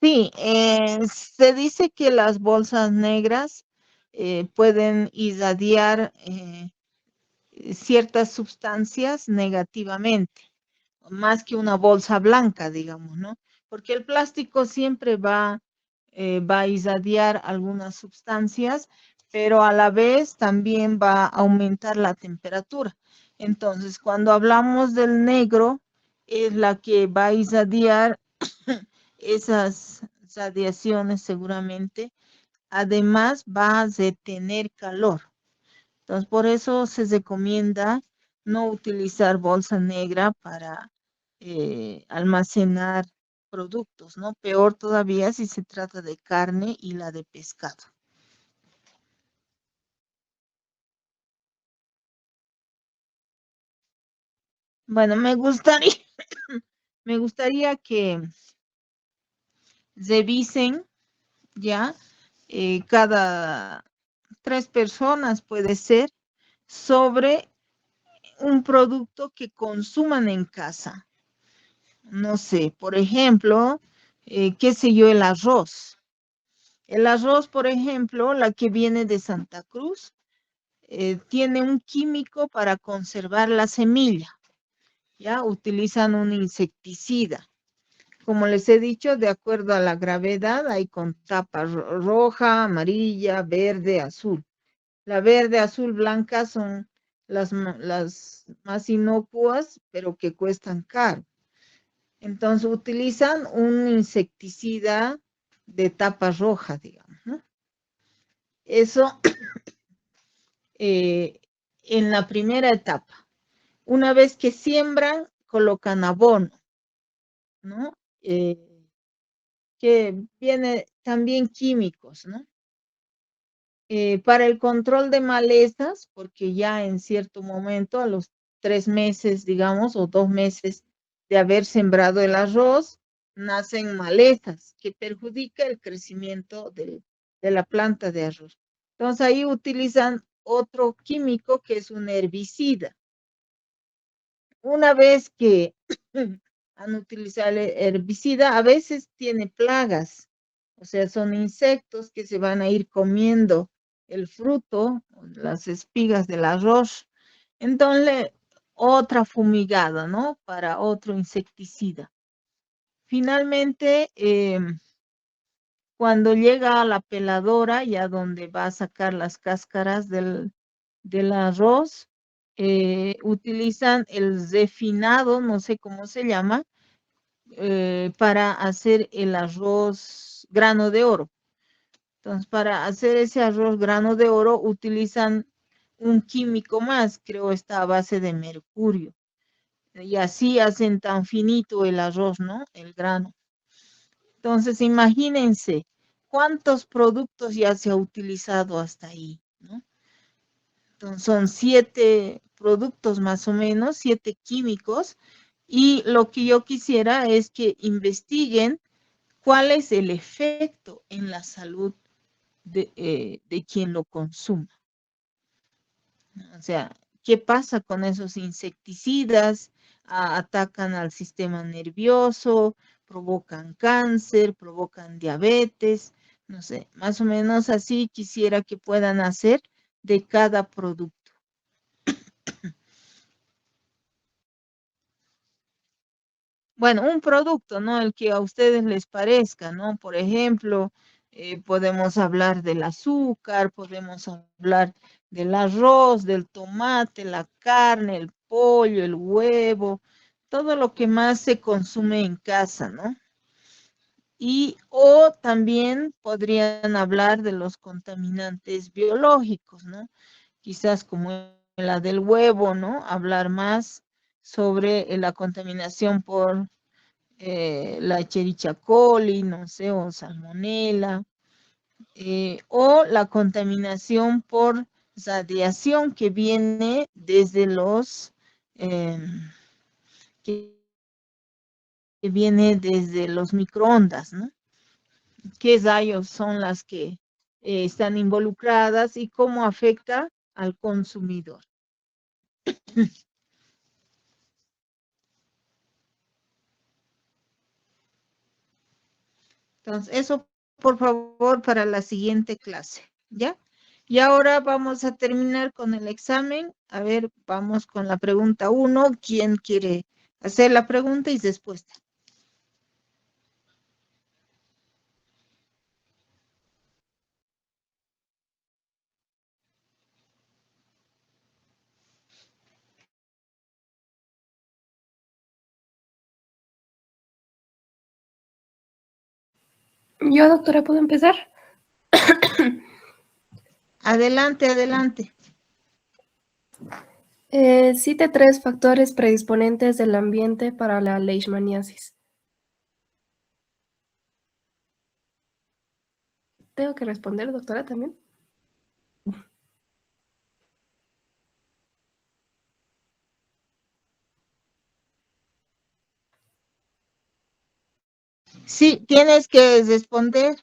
Sí, se dice que las bolsas negras pueden irradiar ciertas sustancias negativamente, más que una bolsa blanca, digamos, ¿no? Porque el plástico siempre va a irradiar algunas sustancias, pero a la vez también va a aumentar la temperatura. Entonces, cuando hablamos del negro, es la que va a irradiar esas radiaciones seguramente. Además, va a retener calor. Entonces, por eso se recomienda no utilizar bolsa negra para almacenar productos, ¿no? Peor todavía si se trata de carne y la de pescado. Bueno, me gustaría que revisen ya cada 3 personas puede ser sobre un producto que consuman en casa. No sé, por ejemplo, qué sé yo, el arroz. El arroz, por ejemplo, la que viene de Santa Cruz, tiene un químico para conservar la semilla. ¿Ya? Utilizan un insecticida. Como les he dicho, de acuerdo a la gravedad, hay con tapa roja, amarilla, verde, azul. La verde, azul, blanca son las más inocuas, pero que cuestan caro. Entonces utilizan un insecticida de tapa roja, digamos, ¿no? Eso en la primera etapa. Una vez que siembran, colocan abono, ¿no? Que viene también químicos, ¿no? Para el control de malezas, porque ya en cierto momento, a los 3 meses, digamos, o 2 meses de haber sembrado el arroz, nacen malezas que perjudica el crecimiento de la planta de arroz. Entonces ahí utilizan otro químico que es un herbicida. Una vez que han utilizado el herbicida, a veces tiene plagas, o sea, son insectos que se van a ir comiendo el fruto, las espigas del arroz. Entonces, otra fumigada, ¿no? Para otro insecticida. Finalmente, cuando llega a la peladora, ya donde va a sacar las cáscaras del arroz, utilizan el refinado, no sé cómo se llama, para hacer el arroz grano de oro. Entonces, para hacer ese arroz grano de oro utilizan un químico más, creo está a base de mercurio. Y así hacen tan finito el arroz, ¿no? El grano. Entonces, imagínense cuántos productos ya se ha utilizado hasta ahí, ¿no? Entonces, son 7 productos más o menos, 7 químicos, y lo que yo quisiera es que investiguen cuál es el efecto en la salud de quien lo consuma. O sea, ¿qué pasa con esos insecticidas? Atacan al sistema nervioso, provocan cáncer, provocan diabetes, no sé, más o menos así quisiera que puedan hacer de cada producto. Bueno, un producto, ¿no? El que a ustedes les parezca, ¿no? Por ejemplo, podemos hablar del azúcar, podemos hablar del arroz, del tomate, la carne, el pollo, el huevo, todo lo que más se consume en casa, ¿no? O también podrían hablar de los contaminantes biológicos, ¿no? Quizás como la del huevo, ¿no? Hablar más sobre la contaminación por la Escherichia coli, no sé, o salmonela, o la contaminación por radiación que viene desde que viene desde los microondas, ¿no? ¿Qué rayos son las que están involucradas y cómo afecta al consumidor? Entonces, eso por favor para la siguiente clase, ¿ya? Y ahora vamos a terminar con el examen. A ver, vamos con la pregunta 1. ¿Quién quiere hacer la pregunta y respuesta? Yo, doctora, ¿puedo empezar? Adelante, adelante. Cite 3 factores predisponentes del ambiente para la leishmaniasis. ¿Tengo que responder, doctora, también? Sí, tienes que responder.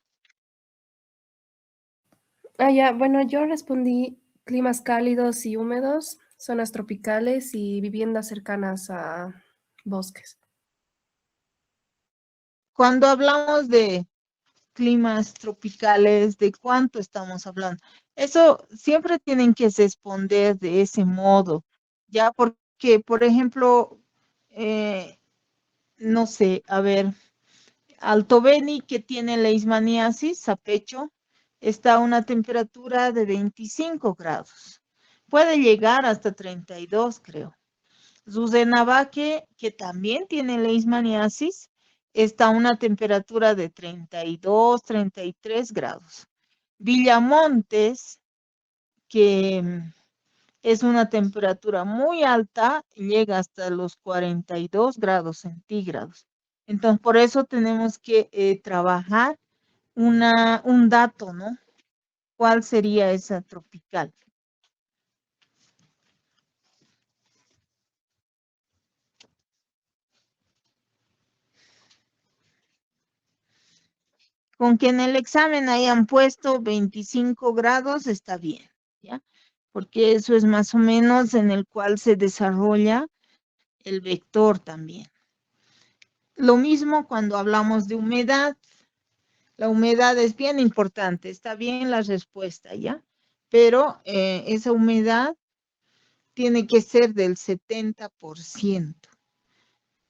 Ya, bueno, yo respondí climas cálidos y húmedos, zonas tropicales y viviendas cercanas a bosques. Cuando hablamos de climas tropicales, ¿de cuánto estamos hablando? Eso siempre tienen que responder de ese modo, ¿ya? Porque, por ejemplo, no sé, a ver, Alto Beni, que tiene leishmaniasis a pecho, está a una temperatura de 25 grados. Puede llegar hasta 32, creo. Zuzenavaque, que también tiene leishmaniasis, está a una temperatura de 32, 33 grados. Villamontes, que es una temperatura muy alta, llega hasta los 42 grados centígrados. Entonces, por eso tenemos que trabajar un dato, ¿no? ¿Cuál sería esa tropical? Con que en el examen hayan puesto 25 grados está bien, ¿ya? Porque eso es más o menos en el cual se desarrolla el vector también. Lo mismo cuando hablamos de humedad. La humedad es bien importante, está bien la respuesta, ¿ya? Pero esa humedad tiene que ser del 70%,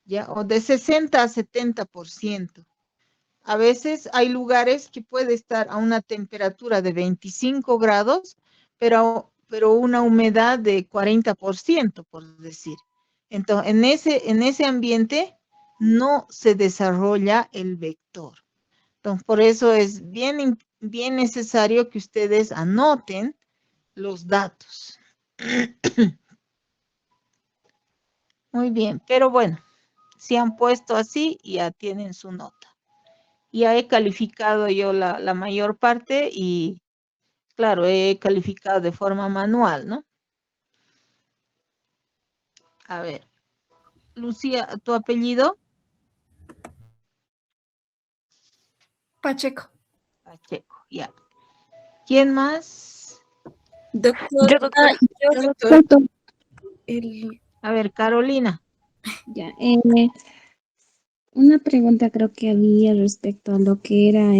¿ya? O de 60 a 70%. A veces hay lugares que puede estar a una temperatura de 25 grados, pero una humedad de 40%, por decir. Entonces, en ese ambiente no se desarrolla el vector. Entonces, por eso es bien necesario que ustedes anoten los datos. Muy bien, pero bueno, si han puesto así, ya tienen su nota. Ya he calificado yo la mayor parte y, claro, he calificado de forma manual, ¿no? A ver, Lucía, ¿tu apellido? Pacheco. Pacheco, ya. ¿Quién más? Doctor, Yo, doctora. yo, doctor, el, A ver, Carolina. Ya, una pregunta creo que había respecto a lo que era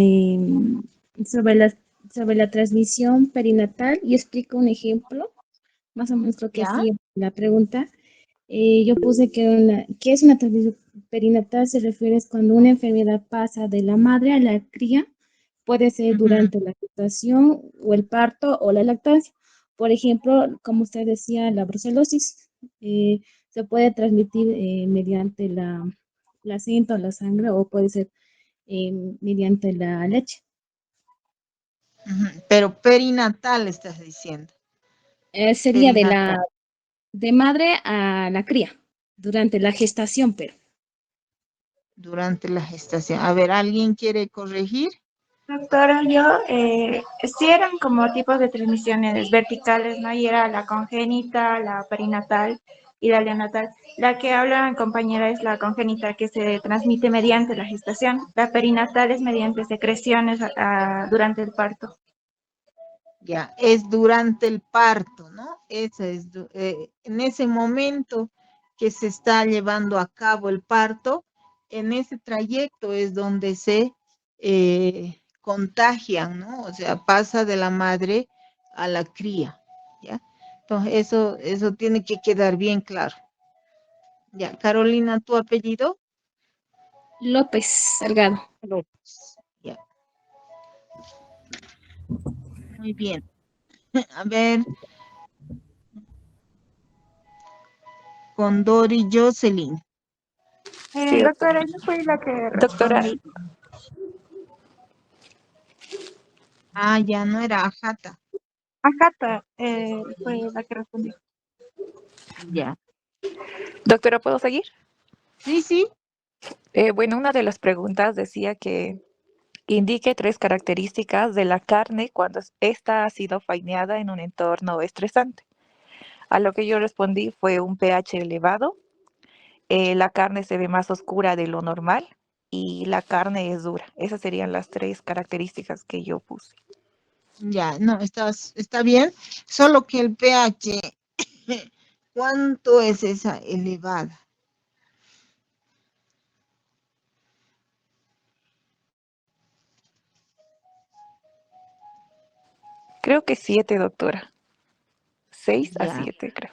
sobre sobre la transmisión perinatal y explico un ejemplo, más o menos lo que ¿Ya? hacía la pregunta. Yo puse que es una transmisión perinatal, se refiere es cuando una enfermedad pasa de la madre a la cría, puede ser Ujú, durante la gestación o el parto o la lactancia. Por ejemplo, como usted decía, la brucelosis se puede transmitir mediante la placenta o la sangre o puede ser eh, mediante la leche. ujú. Pero perinatal estás diciendo. Sería Perinatal. de madre a la cría, durante la gestación, pero. Durante la gestación. A ver, ¿alguien quiere corregir? Doctora, yo sí eran como tipos de transmisiones verticales, ¿no? Y era la congénita, la perinatal y la neonatal. La que habla, compañera, es la congénita que se transmite mediante la gestación. La perinatal es mediante secreciones durante el parto. Ya, es durante el parto, ¿no? En ese momento que se está llevando a cabo el parto, en ese trayecto es donde se contagian, ¿no? O sea, pasa de la madre a la cría, ¿ya? Entonces, eso tiene que quedar bien claro. Ya, Carolina, ¿tu apellido? López Salgado. López. Ya, muy bien. A ver, con Dori Jocelyn. Sí, Doctora, doctora. esa fue la que Doctora, respondí. Ah, ya no era Ajata. Ajata fue la que respondí. Ya. doctora, ¿puedo seguir? Sí, sí. Bueno, una de las preguntas decía que indique 3 características de la carne cuando ésta ha sido faeneada en un entorno estresante. A lo que yo respondí fue un pH elevado, la carne se ve más oscura de lo normal y la carne es dura. Esas serían las 3 características que yo puse. Ya, no, está bien. Solo que el pH, ¿cuánto es esa elevada? Creo que 7, doctora. 6 a Ya. 7, creo.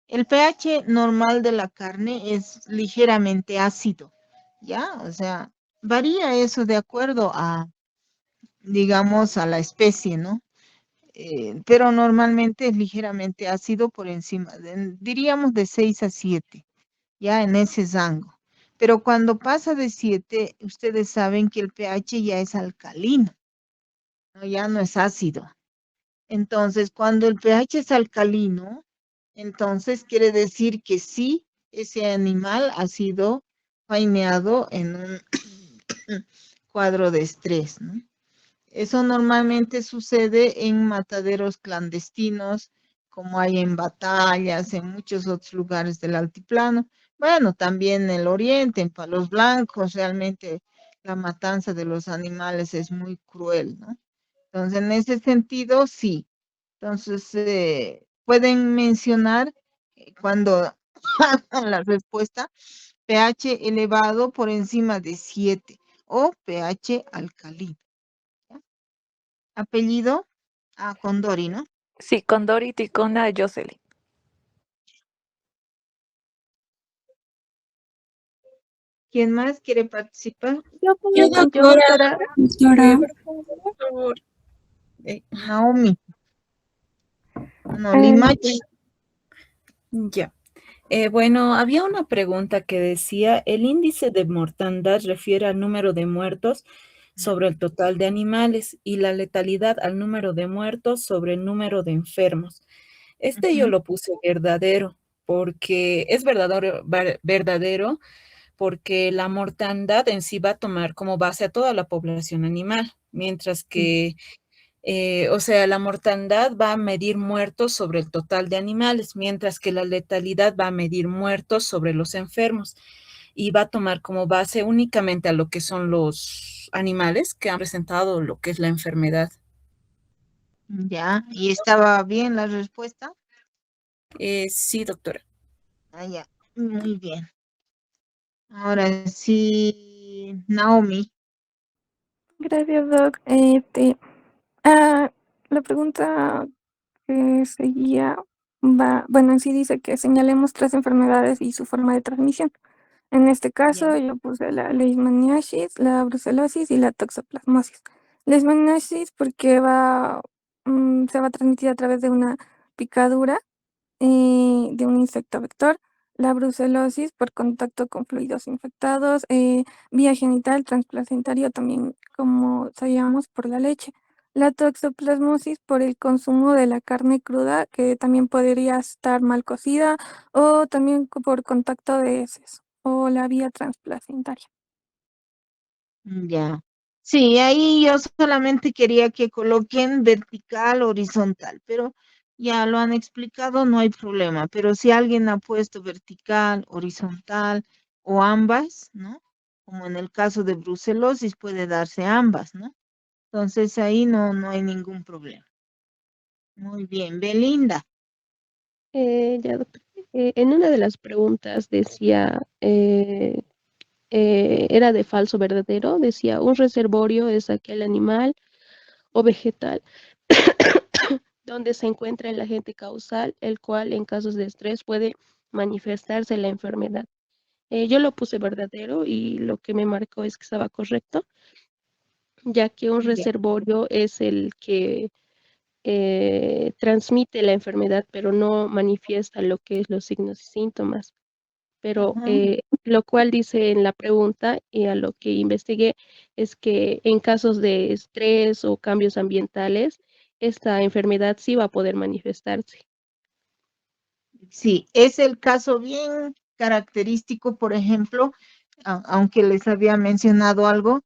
El pH normal de la carne es ligeramente ácido, ¿ya? O sea, varía eso de acuerdo a, digamos, a la especie, ¿no? Pero normalmente es ligeramente ácido por encima, diríamos de 6 a 7, ya en ese rango. Pero cuando pasa de 7, ustedes saben que el pH ya es alcalino, ¿no? Ya no es ácido. Entonces, cuando el pH es alcalino, entonces quiere decir que sí, ese animal ha sido faineado en un cuadro de estrés, ¿no? Eso normalmente sucede en mataderos clandestinos, como hay en Batallas, en muchos otros lugares del altiplano. Bueno, también en el oriente, en Palos Blancos, realmente la matanza de los animales es muy cruel, ¿no? Entonces, en ese sentido, sí. Entonces, pueden mencionar cuando hagan la respuesta pH elevado por encima de 7 o pH alcalino. ¿Ya? Apellido, Condori, ¿no? Sí, Condori Ticona Jocelyn. ¿Quién más quiere participar? Yo, yo, yo, doctora, doctora. Doctora, por favor. Naomi, no, no Limache. sé. Ya. Bueno, había una pregunta que decía, el índice de mortandad refiere al número de muertos sobre el total de animales y la letalidad al número de muertos sobre el número de enfermos. Yo Ujú. lo puse verdadero, porque es verdadero, porque la mortandad en sí va a tomar como base a toda la población animal, mientras que O sea, la mortandad va a medir muertos sobre el total de animales, mientras que la letalidad va a medir muertos sobre los enfermos y va a tomar como base únicamente a lo que son los animales que han presentado lo que es la enfermedad. Ya, ¿y estaba bien la respuesta? Sí, doctora. Ah, ya, muy bien. Ahora sí, Naomi. Gracias, Doc. La pregunta que seguía va, bueno, en sí dice que señalemos tres enfermedades y su forma de transmisión. En este caso, Ya. yo puse la leishmaniasis, la brucelosis y la toxoplasmosis. Leishmaniasis porque se va a transmitir a través de una picadura de un insecto vector, la brucelosis por contacto con fluidos infectados, vía genital, transplacentario también, como sabíamos, por la leche. La toxoplasmosis por el consumo de la carne cruda, que también podría estar mal cocida, o también por contacto de heces, o la vía transplacentaria. Ya. Sí, ahí yo solamente quería que coloquen vertical, horizontal, pero ya lo han explicado, no hay problema. Pero si alguien ha puesto vertical, horizontal o ambas, ¿no? Como en el caso de brucelosis puede darse ambas, ¿no? Entonces ahí no hay ningún problema. Muy bien, Belinda. Ya, doctor. En una de las preguntas decía, era de falso verdadero, decía, un reservorio es aquel animal o vegetal donde se encuentra el agente causal, el cual en casos de estrés puede manifestarse la enfermedad. Yo lo puse verdadero y lo que me marcó es que estaba correcto, ya que un Ya. reservorio es el que transmite la enfermedad, pero no manifiesta lo que es los signos y síntomas. Pero Ajá. lo cual dice en la pregunta y a lo que investigué es que en casos de estrés o cambios ambientales, esta enfermedad sí va a poder manifestarse. Sí, es el caso bien característico, por ejemplo, aunque les había mencionado algo,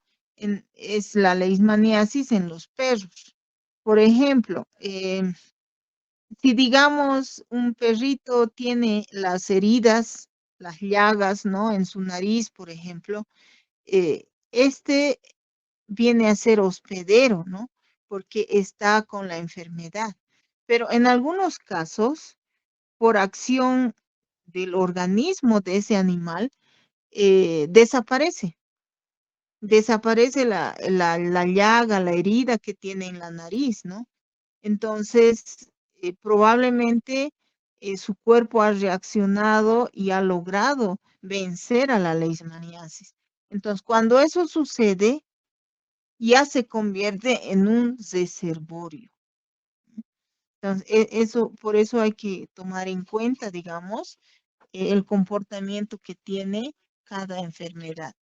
es la leishmaniasis en los perros. Por ejemplo, si digamos un perrito tiene las heridas, las llagas, ¿no? En su nariz, por ejemplo, este viene a ser hospedero, ¿no? Porque está con la enfermedad. Pero en algunos casos, por acción del organismo de ese animal, desaparece. Desaparece la llaga, la herida que tiene en la nariz, ¿no? Entonces, probablemente su cuerpo ha reaccionado y ha logrado vencer a la leishmaniasis. Entonces, cuando eso sucede, ya se convierte en un reservorio. Entonces, eso, por eso hay que tomar en cuenta, digamos, el comportamiento que tiene cada enfermedad.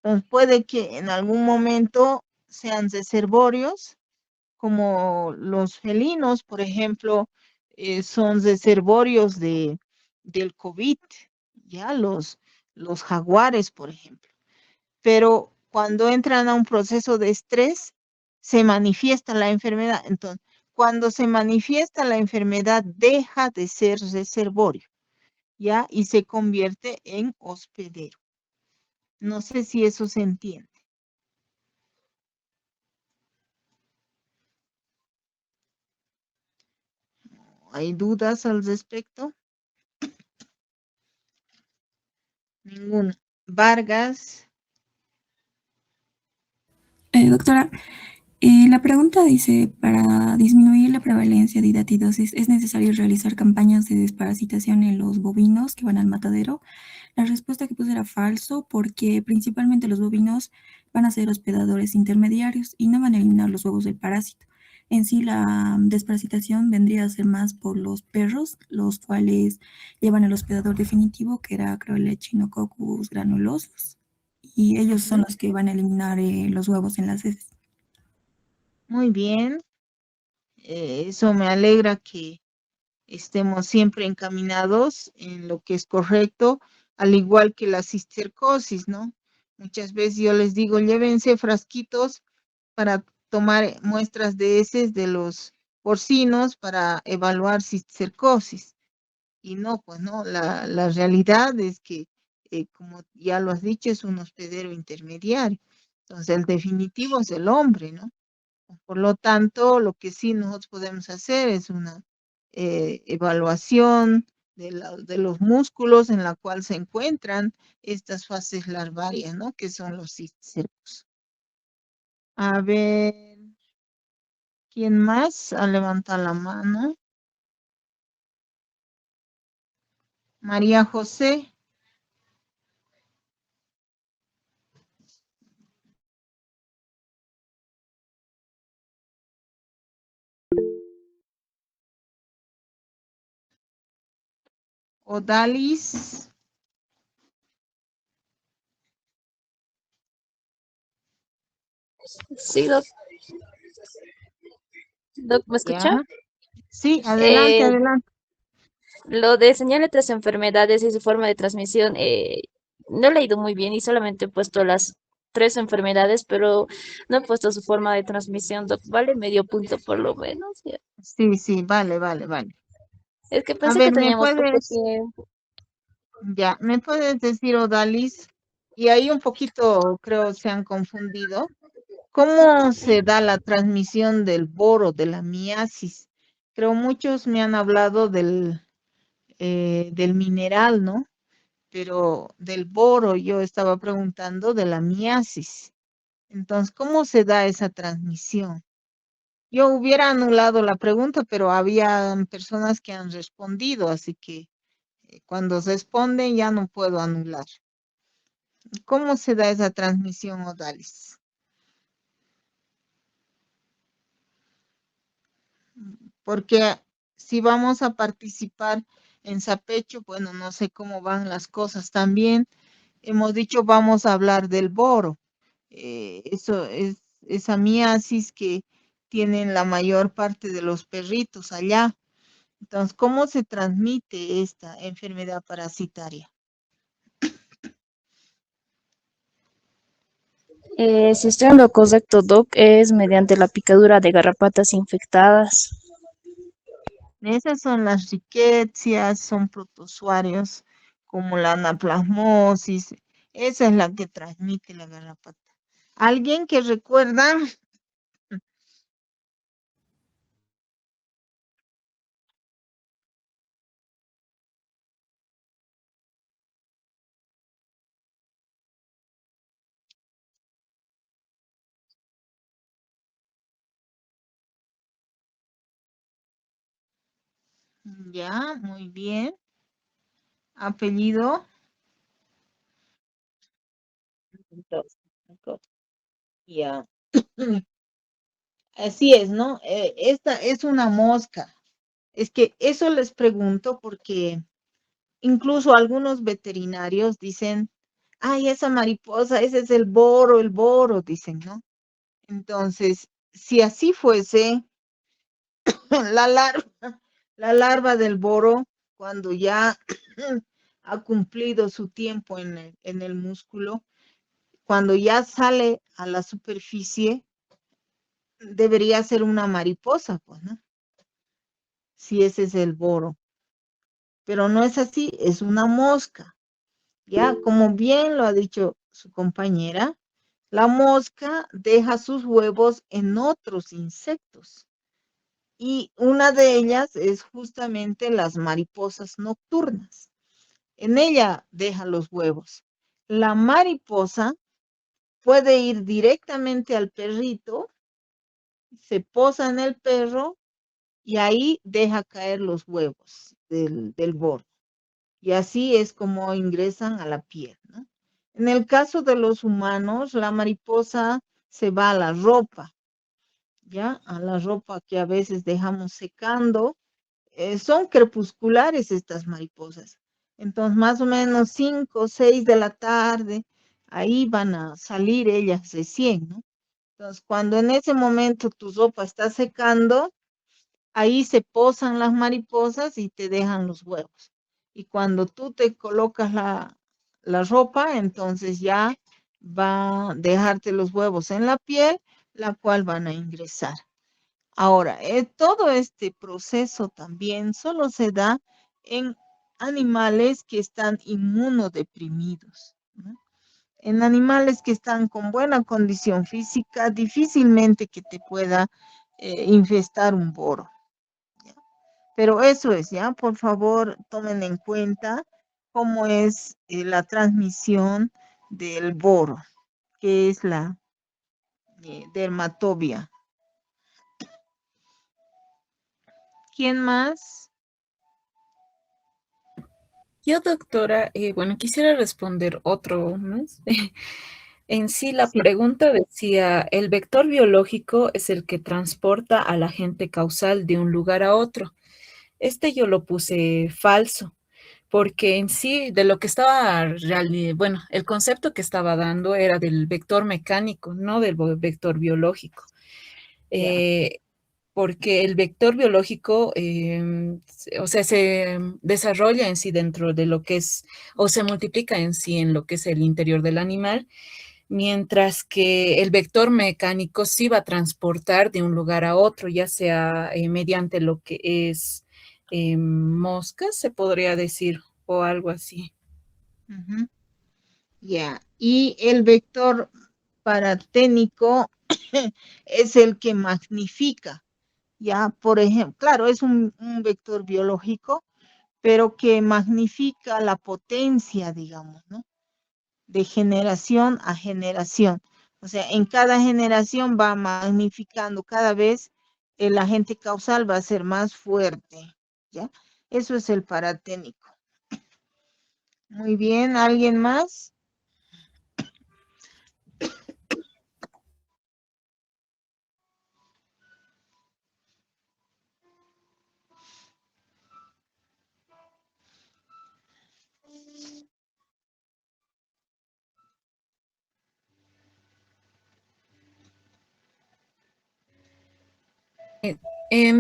Entonces, puede que en algún momento sean reservorios, como los felinos, por ejemplo, son reservorios del COVID, ya los jaguares, por ejemplo. Pero cuando entran a un proceso de estrés, se manifiesta la enfermedad. Entonces, cuando se manifiesta la enfermedad, deja de ser reservorio, ¿ya? Y se convierte en hospedero. No sé si eso se entiende. ¿Hay dudas al respecto? Ninguna. Vargas. Doctora, la pregunta dice, para disminuir la prevalencia de hidatidosis, ¿es necesario realizar campañas de desparasitación en los bovinos que van al matadero? La respuesta que puse era falso, porque principalmente los bovinos van a ser hospedadores intermediarios y no van a eliminar los huevos del parásito. En sí, la desparasitación vendría a ser más por los perros, los cuales llevan el hospedador definitivo, que era, creo, el Echinococcus granulosus, y ellos son los que van a eliminar los huevos en las heces. Muy bien. Eso me alegra que estemos siempre encaminados en lo que es correcto, al igual que la cistercosis, ¿no? Muchas veces yo les digo, llévense frasquitos para tomar muestras de heces de los porcinos para evaluar cisticercosis. Y no, pues no, la realidad es que, como ya lo has dicho, es un hospedero intermediario. Entonces, el definitivo es el hombre, ¿no? Por lo tanto, lo que sí nosotros podemos hacer es una evaluación de los músculos en la cual se encuentran estas fases larvarias, ¿no? Que son los cisticercos. A ver, ¿quién más ha levantado la mano? María José. Odalis. Sí, Doc. Doc, ¿me escucha? Ya. Sí, adelante, Eh, adelante. lo de señalar tres enfermedades y su forma de transmisión, no he leído muy bien y solamente he puesto las tres enfermedades, pero no he puesto su forma de transmisión, Doc. Vale medio punto por lo menos. Ya. Sí, sí, vale, vale, vale. Es que A pensé que ver, teníamos poco tiempo. ¿me puedes decir, Odalis? Y ahí un poquito creo se han confundido. ¿Cómo se da la transmisión del boro, de la miasis? Creo muchos me han hablado del mineral, ¿no? Pero del boro yo estaba preguntando de la miasis. Entonces, ¿cómo se da esa transmisión? Yo hubiera anulado la pregunta, pero había personas que han respondido, así que cuando responden ya no puedo anular. ¿Cómo se da esa transmisión, Odalis? Porque si vamos a participar en Sapecho, bueno, no sé cómo van las cosas también. Hemos dicho vamos a hablar del boro. Eso es esa miasis que tienen la mayor parte de los perritos allá. Entonces, ¿cómo se transmite esta enfermedad parasitaria? Si estoy en lo correcto, Doc, es mediante la picadura de garrapatas infectadas. Esas son las riquecias, son protozoarios como la anaplasmosis. Esa es la que transmite la garrapata. ¿Alguien que recuerda? Ya, muy bien. Apellido. Ya. Así es, ¿no? Esta es una mosca. Es que eso les pregunto porque incluso algunos veterinarios dicen, ay, esa mariposa, ese es el boro, dicen, ¿no? Entonces, si así fuese, la larva, la larva del boro, cuando ya ha cumplido su tiempo en el músculo, cuando ya sale a la superficie, debería ser una mariposa, pues, ¿no? Si ese es el boro. Pero no es así, es una mosca. Ya, como bien lo ha dicho su compañera, la mosca deja sus huevos en otros insectos. Y una de ellas es justamente las mariposas nocturnas. En ella deja los huevos. La mariposa puede ir directamente al perrito, se posa en el perro y ahí deja caer los huevos del boro. Y así es como ingresan a la piel, ¿no? En el caso de los humanos, la mariposa se va a la ropa, ¿ya? A la ropa que a veces dejamos secando. Son crepusculares estas mariposas. Entonces, más o menos 5 o 6 de la tarde, ahí van a salir ellas recién, ¿no? Entonces, cuando en ese momento tu ropa está secando, ahí se posan las mariposas y te dejan los huevos. Y cuando tú te colocas la ropa, entonces ya va a dejarte los huevos en la piel, la cual van a ingresar. Ahora, todo este proceso también solo se da en animales que están inmunodeprimidos, ¿no? En animales que están con buena condición física, difícilmente que te pueda infestar un boro. ¿Ya? Pero eso es, ¿ya? Por favor, tomen en cuenta cómo es la transmisión del boro, que es la dermatobia. ¿Quién más? Yo, doctora, bueno, quisiera responder otro más. En sí, la Sí. pregunta decía, el vector biológico es el que transporta al agente causal de un lugar a otro. Este yo lo puse falso, porque en sí, de lo que estaba, bueno, el concepto que estaba dando era del vector mecánico, no del vector biológico. Ya. Porque el vector biológico, o sea, se desarrolla en sí dentro de lo que es, o se multiplica en sí en lo que es el interior del animal, mientras que el vector mecánico sí va a transportar de un lugar a otro, ya sea mediante lo que es moscas, se podría decir, o algo así. Ujú. Ya. Y el vector paraténico es el que magnifica. Ya, por ejemplo, claro, es un vector biológico, pero que magnifica la potencia, digamos, ¿no? De generación a generación. O sea, en cada generación va magnificando cada vez el agente causal va a ser más fuerte, ¿ya? Eso es el paraténico. Muy bien, ¿alguien más?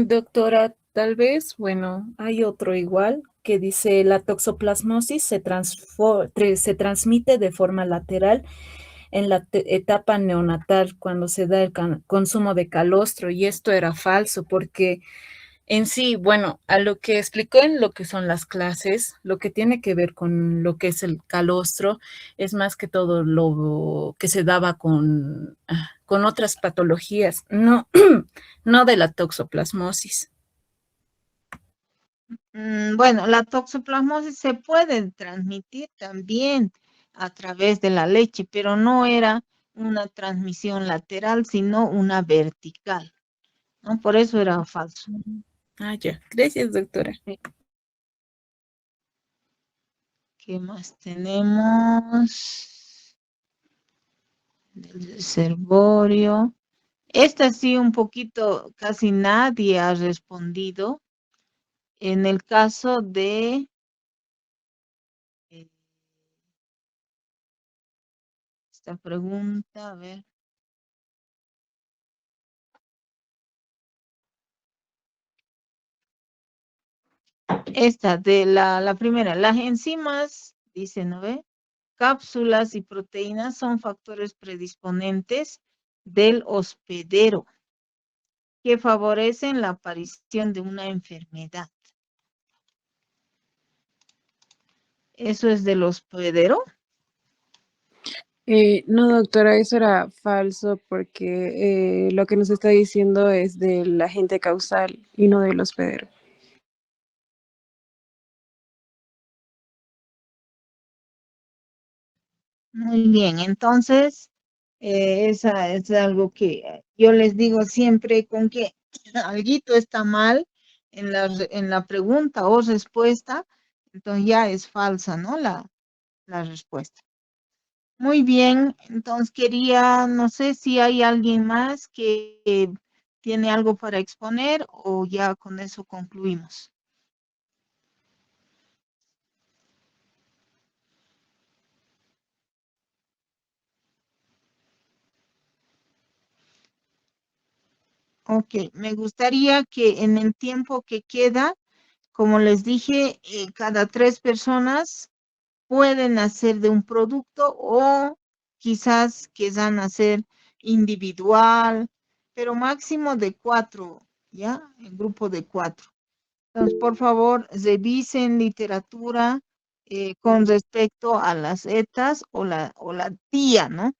Doctora, tal vez, bueno, hay otro igual que dice la toxoplasmosis se transmite de forma lateral en la etapa neonatal cuando se da el consumo de calostro y esto era falso porque en sí, bueno, a lo que explicó en lo que son las clases, lo que tiene que ver con lo que es el calostro es más que todo lo que se daba con otras patologías, no, no de la toxoplasmosis. Bueno, la toxoplasmosis se puede transmitir también a través de la leche, pero no era una transmisión lateral, sino una vertical, ¿no? Por eso era falso. Ah, ya. Gracias, doctora. Sí. ¿Qué más tenemos? Del reservorio. Esta sí, un poquito, casi nadie ha respondido. En el caso de esta pregunta, a ver. Esta de la primera, las enzimas, dice, ¿no ve? Cápsulas y proteínas son factores predisponentes del hospedero que favorecen la aparición de una enfermedad. ¿Eso es del hospedero? No, doctora, eso era falso porque lo que nos está diciendo es del agente causal y no del hospedero. Muy bien, entonces, esa es algo que yo les digo siempre con que alguito está mal en la pregunta o respuesta, entonces ya es falsa, ¿no? La respuesta. Muy bien, entonces quería, no sé si hay alguien más que tiene algo para exponer o ya con eso concluimos. Ok, me gustaría que en el tiempo que queda, como les dije, cada 3 personas pueden hacer de un producto o quizás quieran hacer individual, pero máximo de 4, ¿ya? En grupo de 4. Entonces, por favor, revisen literatura con respecto a las etas o la tía, ¿no?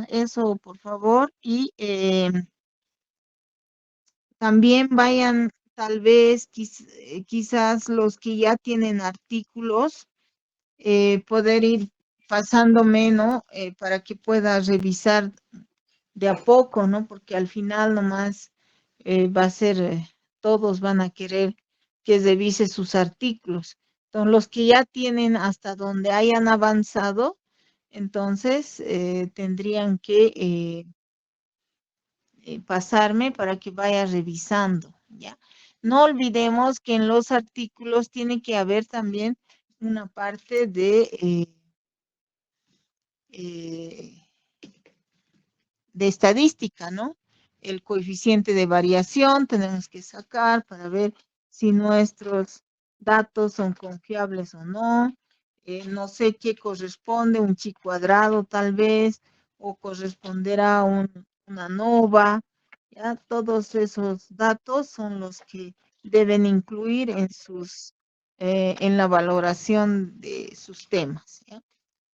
Eso, por favor. Y también vayan, tal vez, quizás los que ya tienen artículos, poder ir pasándome, ¿no? Para que pueda revisar de a poco, ¿no? Porque al final nomás va a ser, todos van a querer que revise sus artículos. Entonces, los que ya tienen hasta donde hayan avanzado, entonces tendrían que pasarme para que vaya revisando, ¿ya? No olvidemos que en los artículos tiene que haber también una parte de estadística, ¿no? El coeficiente de variación tenemos que sacar para ver si nuestros datos son confiables o no. No sé qué corresponde, un chi cuadrado tal vez, o corresponderá a una nova. ¿Ya? Todos esos datos son los que deben incluir en la valoración de sus temas. ¿Ya?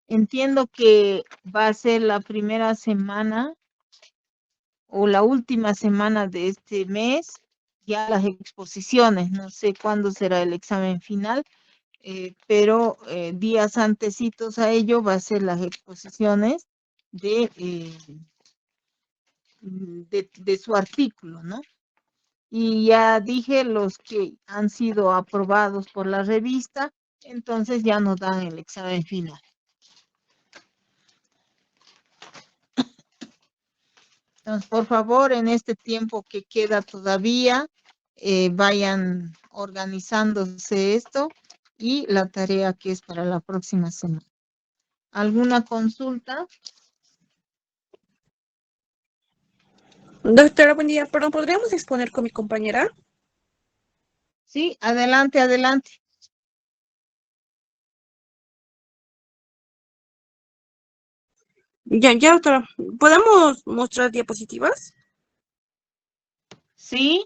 Entiendo que va a ser la primera semana o la última semana de este mes, ya las exposiciones. No sé cuándo será el examen final, pero días antecitos a ello va a ser las exposiciones de su artículo, ¿no? Y ya dije los que han sido aprobados por la revista, entonces ya nos dan el examen final. Entonces, por favor, en este tiempo que queda todavía, vayan organizándose esto y la tarea que es para la próxima semana. ¿Alguna consulta? Doctora, buen día. Perdón, ¿podríamos exponer con mi compañera? Sí, adelante, adelante. Ya, doctora. ¿Podemos mostrar diapositivas? Sí.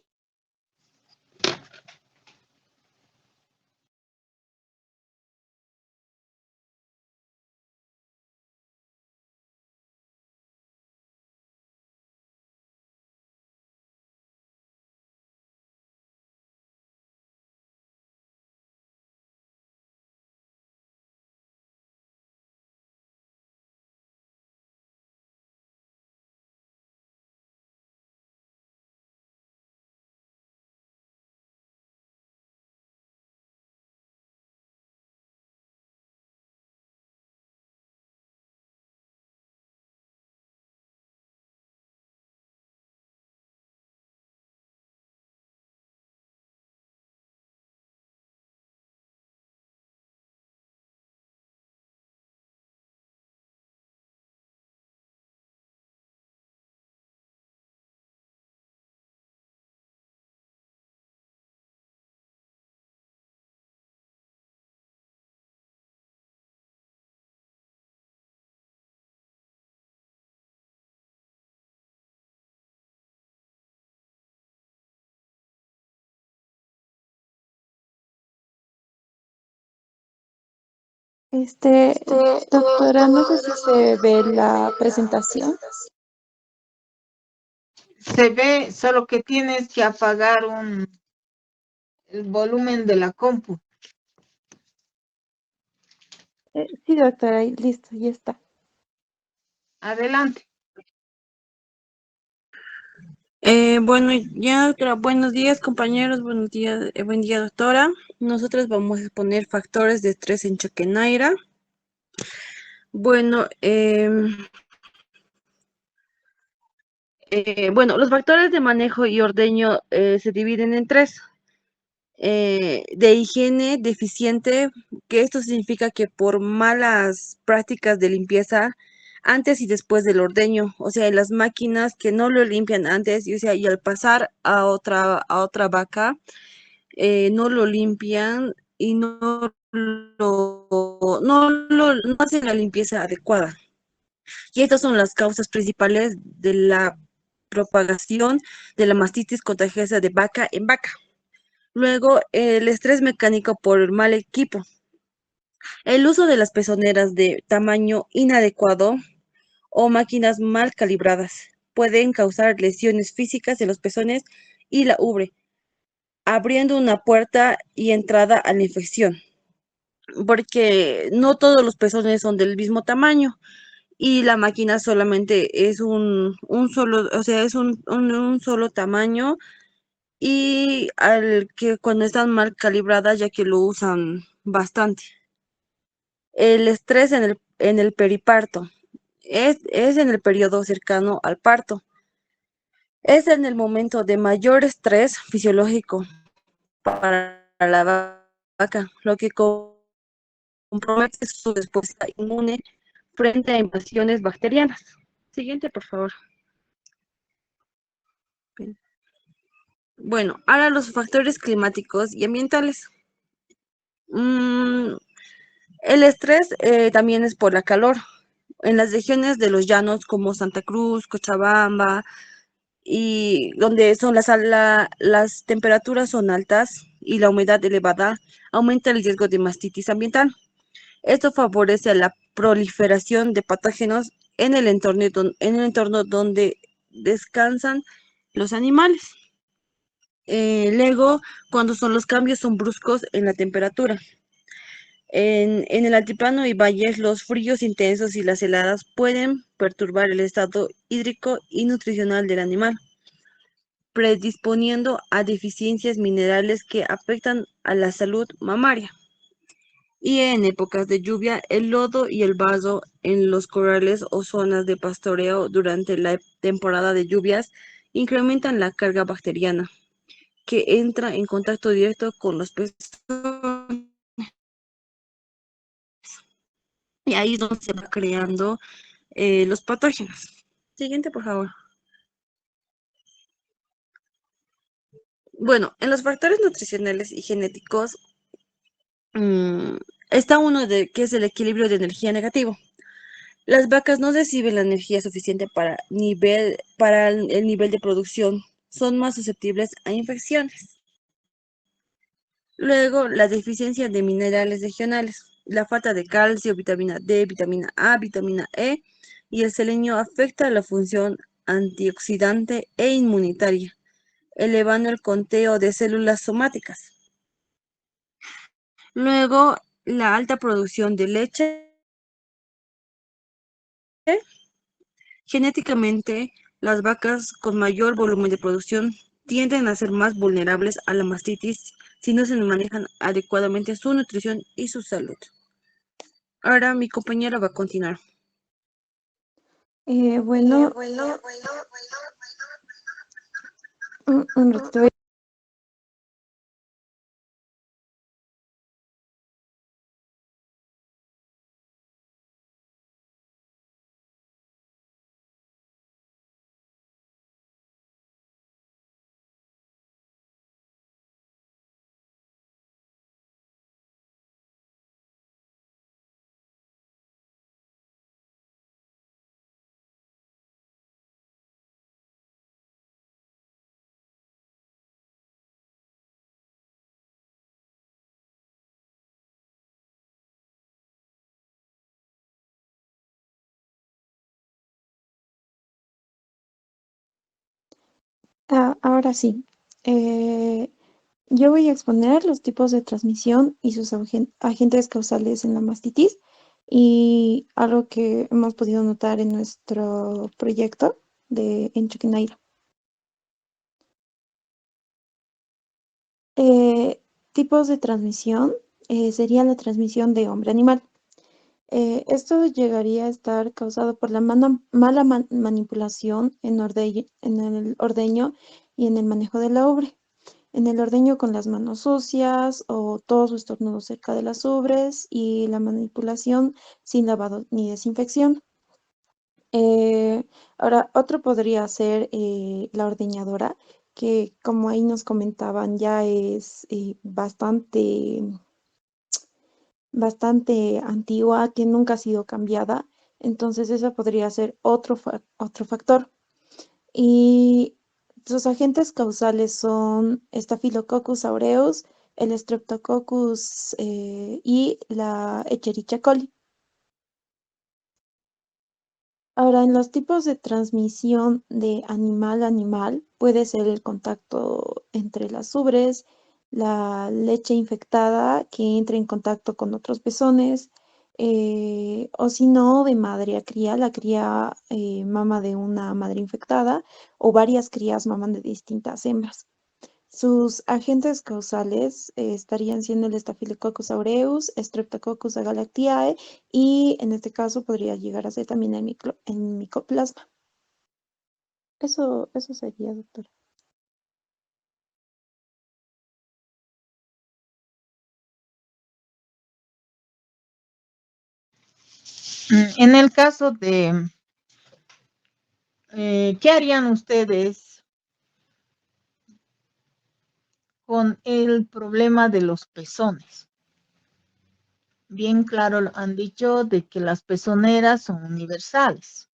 Doctora, no sé si se ve la presentación. Se ve, solo que tienes que apagar el volumen de la compu. Sí, doctora, ahí, listo, ya está. Adelante. Bueno, ya, doctora, buenos días, compañeros, buenos días, buen día, doctora. Nosotros vamos a exponer factores de estrés en Choquenaira. Bueno, los factores de manejo y ordeño se dividen en tres. De higiene deficiente, que esto significa que por malas prácticas de limpieza antes y después del ordeño, o sea, las máquinas que no lo limpian antes, y, o sea, y al pasar a otra vaca, no lo limpian y no no hacen la limpieza adecuada. Y estas son las causas principales de la propagación de la mastitis contagiosa de vaca en vaca. Luego, el estrés mecánico por el mal equipo. El uso de las pezoneras de tamaño inadecuado o máquinas mal calibradas pueden causar lesiones físicas de los pezones y la ubre, abriendo una puerta y entrada a la infección, porque no todos los pezones son del mismo tamaño y la máquina solamente es un solo, o sea, es un solo tamaño y al que cuando están mal calibradas ya que lo usan bastante. El estrés en el periparto es en el periodo cercano al parto. Es en el momento de mayor estrés fisiológico para la vaca, lo que compromete su respuesta inmune frente a invasiones bacterianas. Siguiente, por favor. Bueno, ahora los factores climáticos y ambientales. El estrés también es por la calor. En las regiones de los llanos como Santa Cruz, Cochabamba, y donde son las temperaturas son altas y la humedad elevada, aumenta el riesgo de mastitis ambiental. Esto favorece la proliferación de patógenos en el entorno donde descansan los animales. Luego, cuando los cambios son bruscos en la temperatura. En el altiplano y valles, los fríos intensos y las heladas pueden perturbar el estado hídrico y nutricional del animal, predisponiendo a deficiencias minerales que afectan a la salud mamaria. Y en épocas de lluvia, el lodo y el barro en los corrales o zonas de pastoreo durante la temporada de lluvias incrementan la carga bacteriana que entra en contacto directo con los peces. Y ahí es donde se va creando los patógenos. Siguiente, por favor. Bueno, en los factores nutricionales y genéticos está uno que es el equilibrio de energía negativo. Las vacas no reciben la energía suficiente para el nivel de producción. Son más susceptibles a infecciones. Luego, la deficiencia de minerales regionales. La falta de calcio, vitamina D, vitamina A, vitamina E y el selenio afecta la función antioxidante e inmunitaria, elevando el conteo de células somáticas. Luego, la alta producción de leche. Genéticamente, las vacas con mayor volumen de producción tienden a ser más vulnerables a la mastitis si no se manejan adecuadamente su nutrición y su salud. Ahora mi compañera va a continuar. Bueno, un ratito. Ahora sí. Yo voy a exponer los tipos de transmisión y sus agentes causales en la mastitis y algo que hemos podido notar en nuestro proyecto en Chuquinaira. Tipos de transmisión sería la transmisión de hombre-animal. Esto llegaría a estar causado por la mala manipulación en el ordeño y en el manejo de la ubre. En el ordeño con las manos sucias o todos los estornudos cerca de las ubres y la manipulación sin lavado ni desinfección. Ahora, otro podría ser la ordeñadora, que como ahí nos comentaban ya es bastante bastante antigua que nunca ha sido cambiada. Entonces, ese podría ser otro factor. Y sus agentes causales son Staphylococcus aureus, el Streptococcus y la Escherichia coli. Ahora, en los tipos de transmisión de animal a animal, puede ser el contacto entre las ubres, la leche infectada que entra en contacto con otros pezones, o si no, de madre a cría, la cría mama de una madre infectada o varias crías maman de distintas hembras. Sus agentes causales estarían siendo el Staphylococcus aureus, Streptococcus agalactiae y en este caso podría llegar a ser también el micoplasma. Eso sería, doctora. En el caso de, ¿qué harían ustedes con el problema de los pezones? Bien claro han dicho de que las pezoneras son universales,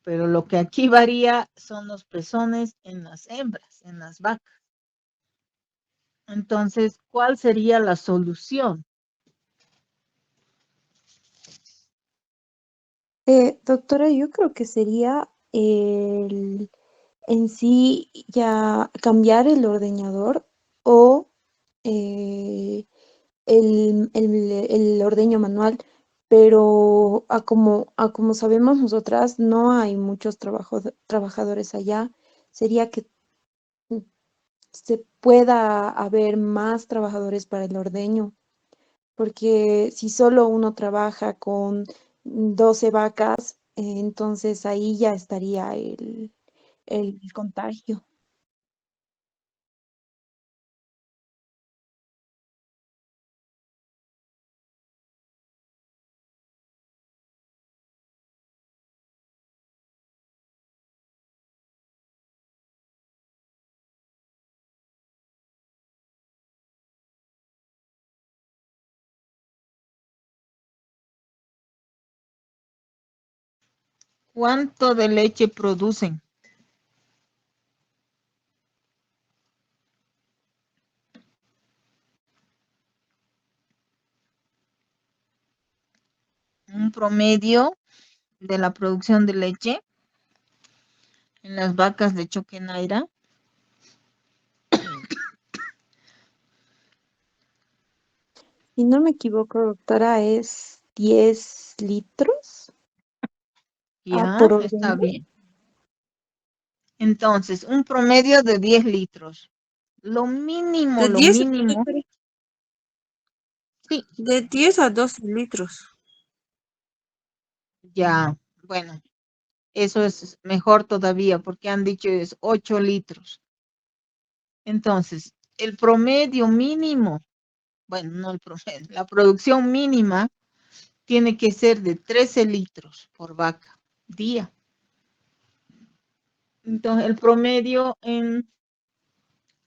pero lo que aquí varía son los pezones en las hembras, en las vacas. Entonces, ¿cuál sería la solución? Doctora, yo creo que sería en sí ya cambiar el ordeñador o eh, el ordeño manual, pero a como sabemos nosotras, no hay muchos trabajadores allá. Sería que mm, se pueda haber más trabajadores para el ordeño, porque si solo uno trabaja con 12 vacas, entonces ahí ya estaría el contagio. ¿Cuánto de leche producen? Un promedio de la producción de leche en las vacas de Choquenaira. Si no me equivoco, doctora, es 10 litros Ya, por está ordeño. bien. Entonces, un promedio de 10 litros. Lo mínimo, De lo 10 mínimo. Sí, de 10 a 12 litros. ya, bueno, eso es mejor todavía porque han dicho es 8 litros. Entonces, el promedio mínimo, bueno, no el promedio, la producción mínima tiene que ser de 13 litros por vaca día. Entonces, el promedio en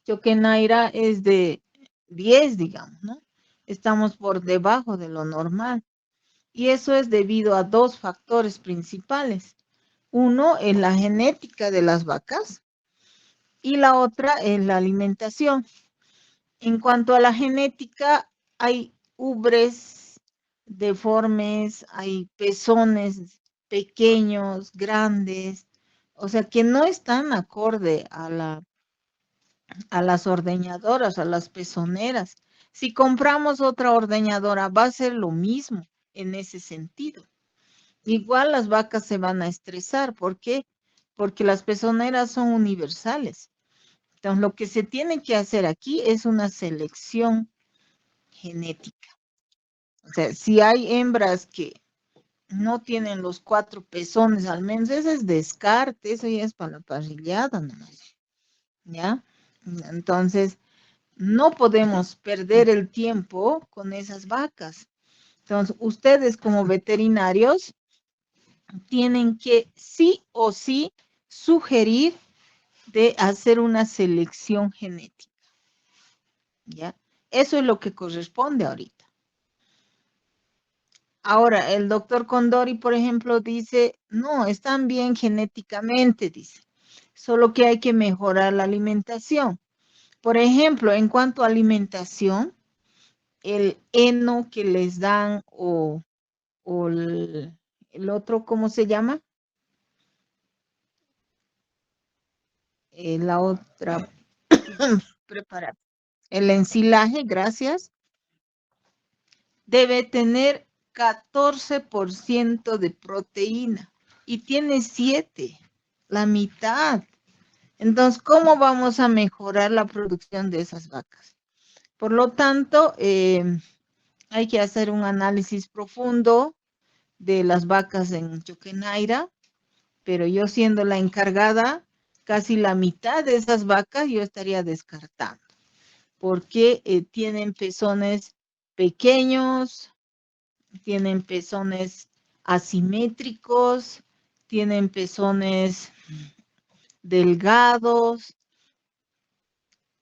Choquenaira es de 10, digamos, ¿no? Estamos por debajo de lo normal. Y eso es debido a dos factores principales. Uno es la genética de las vacas y la otra es la alimentación. En cuanto a la genética, hay ubres deformes, hay pezones pequeños, grandes, o sea que no están acorde a las ordeñadoras, a las pezoneras. Si compramos otra ordeñadora, va a ser lo mismo en ese sentido. Igual las vacas se van a estresar. ¿Por qué? Porque las pezoneras son universales. Entonces, lo que se tiene que hacer aquí es una selección genética. O sea, si hay hembras que no tienen los 4 pezones, al menos ese es descarte, eso ya es para la parrillada nomás. ¿Ya? Entonces, no podemos perder el tiempo con esas vacas. Entonces, ustedes como veterinarios tienen que sí o sí sugerir de hacer una selección genética. ¿Ya? Eso es lo que corresponde ahorita. Ahora, el doctor Condori, por ejemplo, dice, no, están bien genéticamente, dice, solo que hay que mejorar la alimentación. Por ejemplo, en cuanto a alimentación, el heno que les dan o el otro, ¿cómo se llama? La otra, preparar. El ensilaje, gracias, debe tener 14% de proteína y tiene 7, la mitad. Entonces, ¿cómo vamos a mejorar la producción de esas vacas? Por lo tanto, hay que hacer un análisis profundo de las vacas en Choquenaira, pero yo siendo la encargada, casi la mitad de esas vacas yo estaría descartando, porque tienen pezones pequeños, tienen pezones asimétricos, tienen pezones delgados.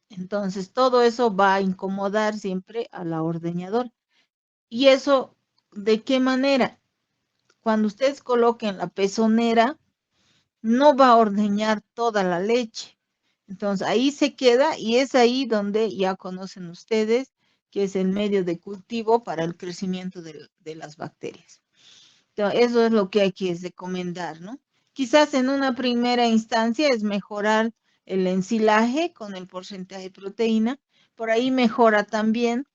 Entonces, todo eso va a incomodar siempre a la ordeñadora. ¿Y eso de qué manera? Cuando ustedes coloquen la pezonera, no va a ordeñar toda la leche. Entonces, ahí se queda y es ahí donde ya conocen ustedes que es el medio de cultivo para el crecimiento de las bacterias. Entonces, eso es lo que hay que recomendar, ¿no? Quizás en una primera instancia es mejorar el ensilaje con el porcentaje de proteína, por ahí mejora también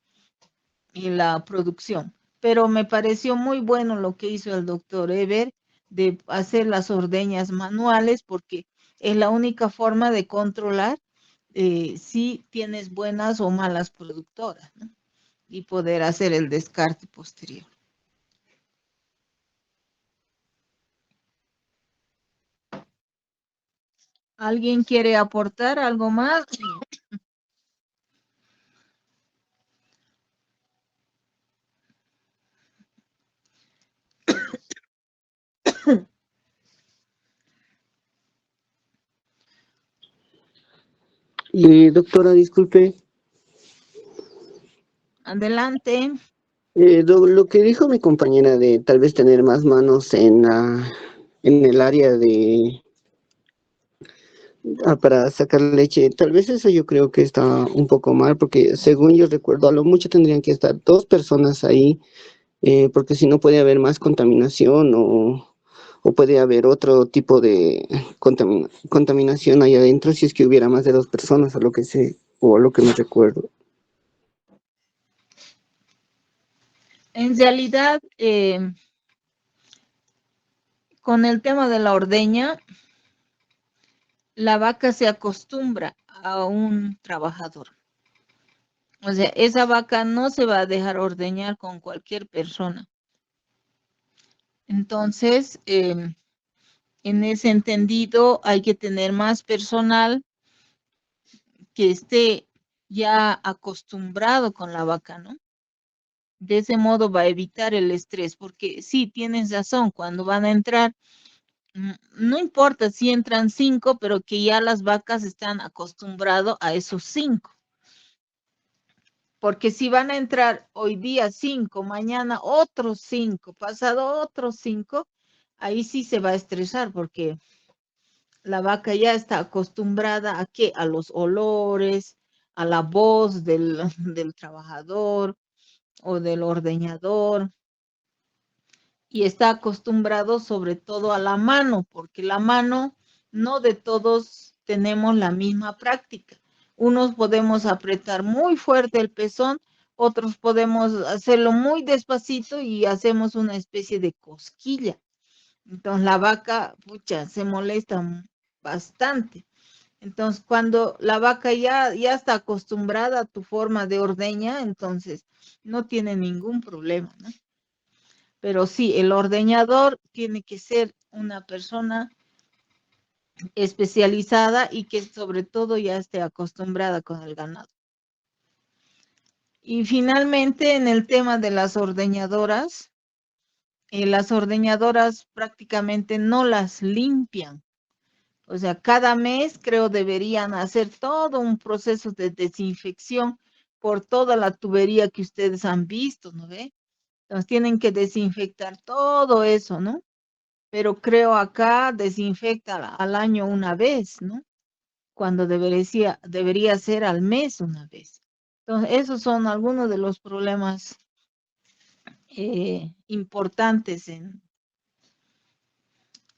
la producción. Pero me pareció muy bueno lo que hizo el doctor Eber de hacer las ordeñas manuales porque es la única forma de controlar si tienes buenas o malas productoras, ¿no? Y poder hacer el descarte posterior. ¿Alguien quiere aportar algo más? Doctora, disculpe, Adelante. lo que dijo mi compañera de tal vez tener más manos en el área de para sacar leche, tal vez eso yo creo que está un poco mal, porque según yo recuerdo, a lo mucho tendrían que estar 2 personas ahí, porque si no puede haber más contaminación o puede haber otro tipo de contaminación ahí adentro si es que hubiera más de 2 personas, a lo que sé, o a lo que me recuerdo. En realidad, con el tema de la ordeña, la vaca se acostumbra a un trabajador. O sea, esa vaca no se va a dejar ordeñar con cualquier persona. Entonces, en ese entendido, hay que tener más personal que esté ya acostumbrado con la vaca, ¿no? De ese modo va a evitar el estrés, porque sí, tienes razón, cuando van a entrar, no importa si entran 5, pero que ya las vacas están acostumbradas a esos 5. Porque si van a entrar hoy día 5, mañana otros 5, pasado otros 5, ahí sí se va a estresar porque la vaca ya está acostumbrada a qué, a los olores, a la voz del trabajador o del ordeñador, y está acostumbrado sobre todo a la mano, porque la mano no de todos tenemos la misma práctica. Unos podemos apretar muy fuerte el pezón, otros podemos hacerlo muy despacito y hacemos una especie de cosquilla. Entonces la vaca, pucha, se molesta bastante. Entonces, cuando la vaca ya está acostumbrada a tu forma de ordeña, entonces no tiene ningún problema, ¿no? Pero sí, el ordeñador tiene que ser una persona especializada y que sobre todo ya esté acostumbrada con el ganado. Y finalmente, en el tema de las ordeñadoras prácticamente no las limpian. O sea, cada mes creo deberían hacer todo un proceso de desinfección por toda la tubería que ustedes han visto, ¿no ve? Entonces tienen que desinfectar todo eso, ¿no? Pero creo acá desinfecta al año una vez, ¿no? Cuando debería ser al mes una vez. Entonces, esos son algunos de los problemas importantes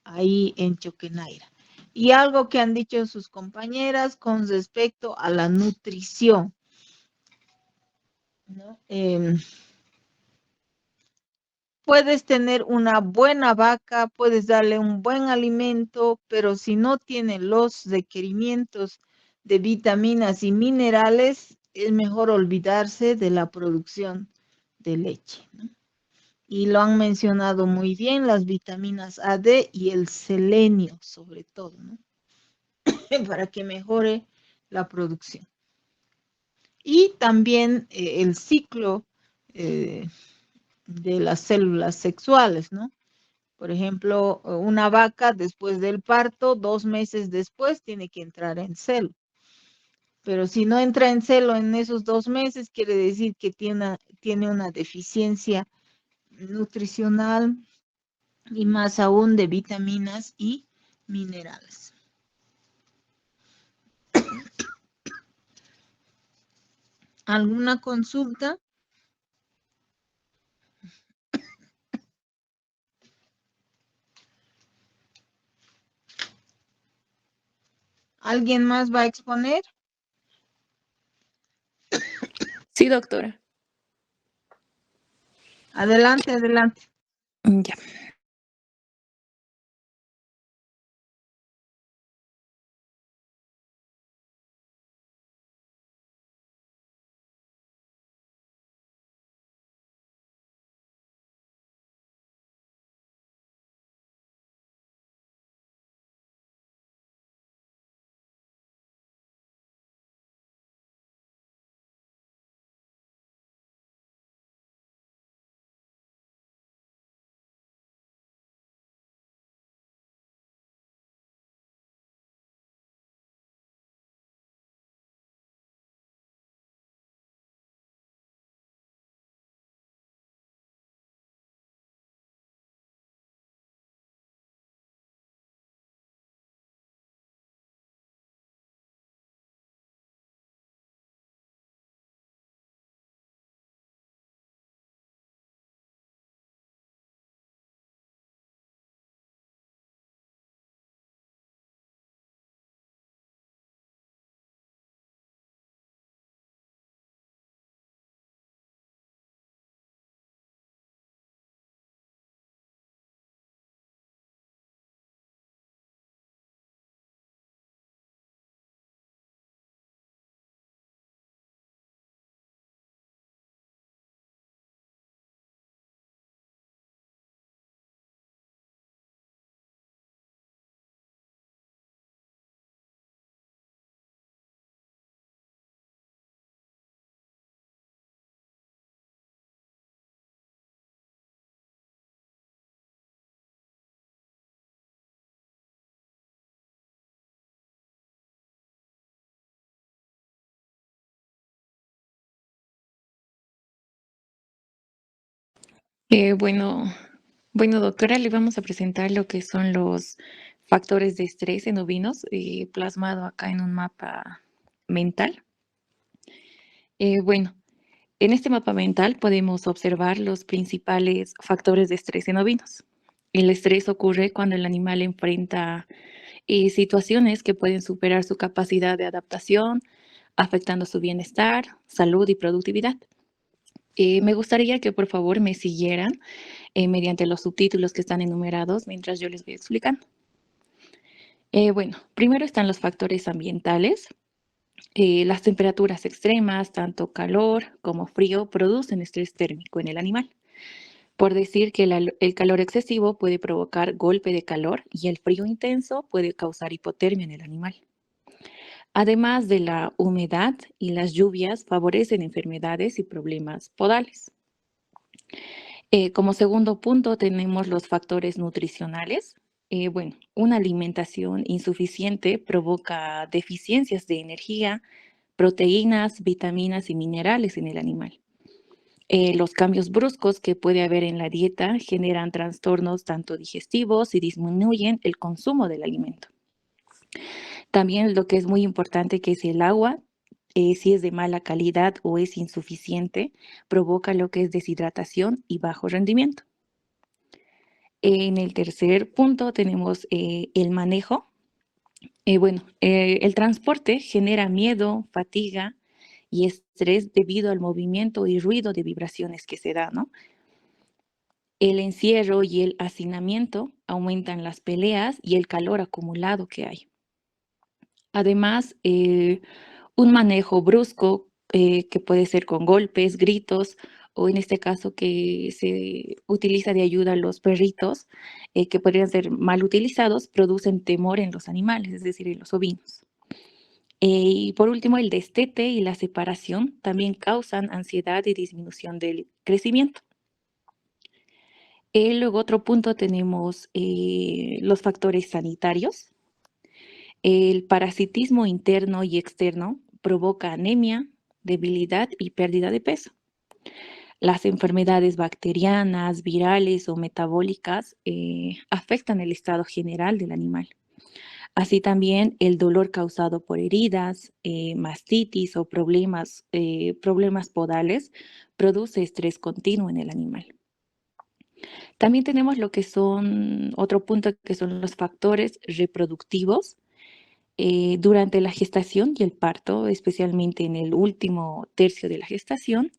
ahí en Choquenaira. Y algo que han dicho sus compañeras con respecto a la nutrición, ¿no? Puedes tener una buena vaca, puedes darle un buen alimento, pero si no tiene los requerimientos de vitaminas y minerales, es mejor olvidarse de la producción de leche, ¿no? Y lo han mencionado muy bien, las vitaminas A, D y el selenio, sobre todo, ¿no? Para que mejore la producción. Y también el ciclo de las células sexuales, ¿no? Por ejemplo, una vaca después del parto, 2 meses después, tiene que entrar en celo. Pero si no entra en celo en esos 2 meses, quiere decir que tiene una deficiencia nutricional y más aún de vitaminas y minerales. ¿Alguna consulta? ¿Alguien más va a exponer? Sí, doctora. Adelante, adelante. Ya. Bueno, doctora, le vamos a presentar lo que son los factores de estrés en ovinos, plasmado acá en un mapa mental. Bueno, en este mapa mental podemos observar los principales factores de estrés en ovinos. El estrés ocurre cuando el animal enfrenta situaciones que pueden superar su capacidad de adaptación, afectando su bienestar, salud y productividad. Me gustaría que por favor me siguieran mediante los subtítulos que están enumerados mientras yo les voy explicando. Bueno, primero están los factores ambientales. Las temperaturas extremas, tanto calor como frío, producen estrés térmico en el animal. Por decir que el calor excesivo puede provocar golpe de calor y el frío intenso puede causar hipotermia en el animal. Además de la humedad y las lluvias favorecen enfermedades y problemas podales. Como segundo punto tenemos los factores nutricionales. Bueno, una alimentación insuficiente provoca deficiencias de energía, proteínas, vitaminas y minerales en el animal. Los cambios bruscos que puede haber en la dieta generan trastornos tanto digestivos y disminuyen el consumo del alimento. También lo que es muy importante que es el agua, si es de mala calidad o es insuficiente, provoca lo que es deshidratación y bajo rendimiento. En el tercer punto tenemos el manejo. El transporte genera miedo, fatiga y estrés debido al movimiento y ruido de vibraciones que se da, ¿no? El encierro y el hacinamiento aumentan las peleas y el calor acumulado que hay. Además, un manejo brusco que puede ser con golpes, gritos o en este caso que se utiliza de ayuda a los perritos que podrían ser mal utilizados, producen temor en los animales, es decir, en los ovinos. Y por último, el destete y la separación también causan ansiedad y disminución del crecimiento. Luego otro punto tenemos los factores sanitarios. El parasitismo interno y externo provoca anemia, debilidad y pérdida de peso. Las enfermedades bacterianas, virales o metabólicas afectan el estado general del animal. Así también el dolor causado por heridas, mastitis o problemas podales produce estrés continuo en el animal. También tenemos lo que son, otro punto que son los factores reproductivos. Durante la gestación y el parto, especialmente en el último tercio de la gestación,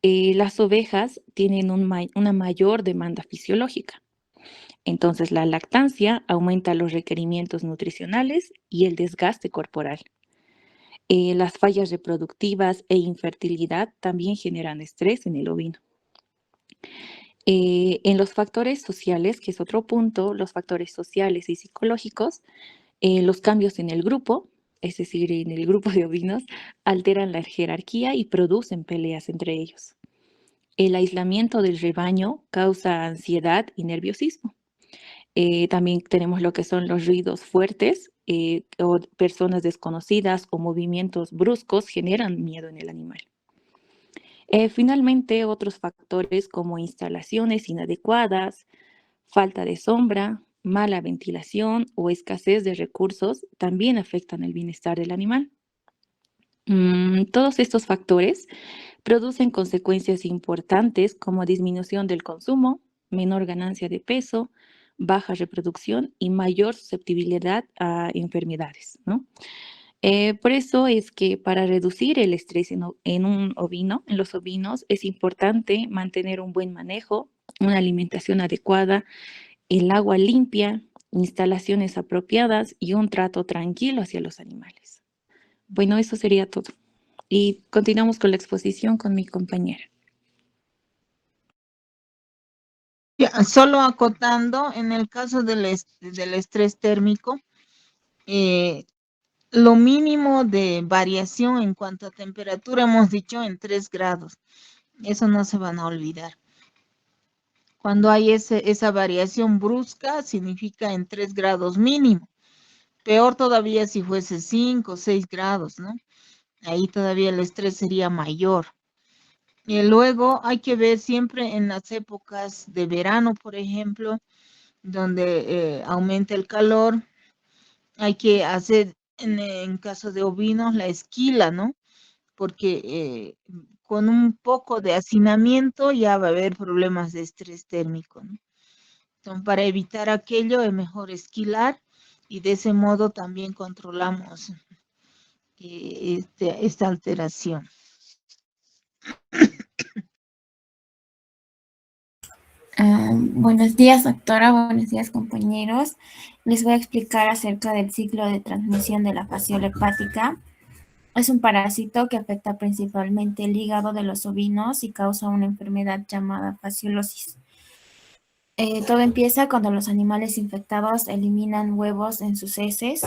las ovejas tienen una mayor demanda fisiológica. Entonces, la lactancia aumenta los requerimientos nutricionales y el desgaste corporal. Las fallas reproductivas e infertilidad también generan estrés en el ovino. En los factores sociales, que es otro punto, los factores sociales y psicológicos, los cambios en el grupo, es decir, en el grupo de ovinos, alteran la jerarquía y producen peleas entre ellos. El aislamiento del rebaño causa ansiedad y nerviosismo. También tenemos lo que son los ruidos fuertes o personas desconocidas o movimientos bruscos generan miedo en el animal. Finalmente, otros factores como instalaciones inadecuadas, falta de sombra, mala ventilación o escasez de recursos también afectan el bienestar del animal. Todos estos factores producen consecuencias importantes como disminución del consumo, menor ganancia de peso, baja reproducción y mayor susceptibilidad a enfermedades, ¿no? Por eso es que para reducir el estrés en los ovinos, es importante mantener un buen manejo, una alimentación adecuada, el agua limpia, instalaciones apropiadas y un trato tranquilo hacia los animales. Bueno, eso sería todo. Y continuamos con la exposición con mi compañera. Ya, solo acotando, en el caso del estrés térmico, lo mínimo de variación en cuanto a temperatura hemos dicho en 3 grados. Eso no se van a olvidar. Cuando hay esa variación brusca, significa en 3 grados mínimo. Peor todavía si fuese 5 o 6 grados, ¿no? Ahí todavía el estrés sería mayor. Y luego hay que ver siempre en las épocas de verano, por ejemplo, donde aumenta el calor, hay que hacer, en caso de ovinos, la esquila, ¿no? Porque con un poco de hacinamiento ya va a haber problemas de estrés térmico, ¿no? Entonces, para evitar aquello es mejor esquilar y de ese modo también controlamos esta alteración. Buenos días, doctora. Buenos días, compañeros. Les voy a explicar acerca del ciclo de transmisión de la fasciola hepática. Es un parásito que afecta principalmente el hígado de los ovinos y causa una enfermedad llamada fasciolosis. Todo empieza cuando los animales infectados eliminan huevos en sus heces.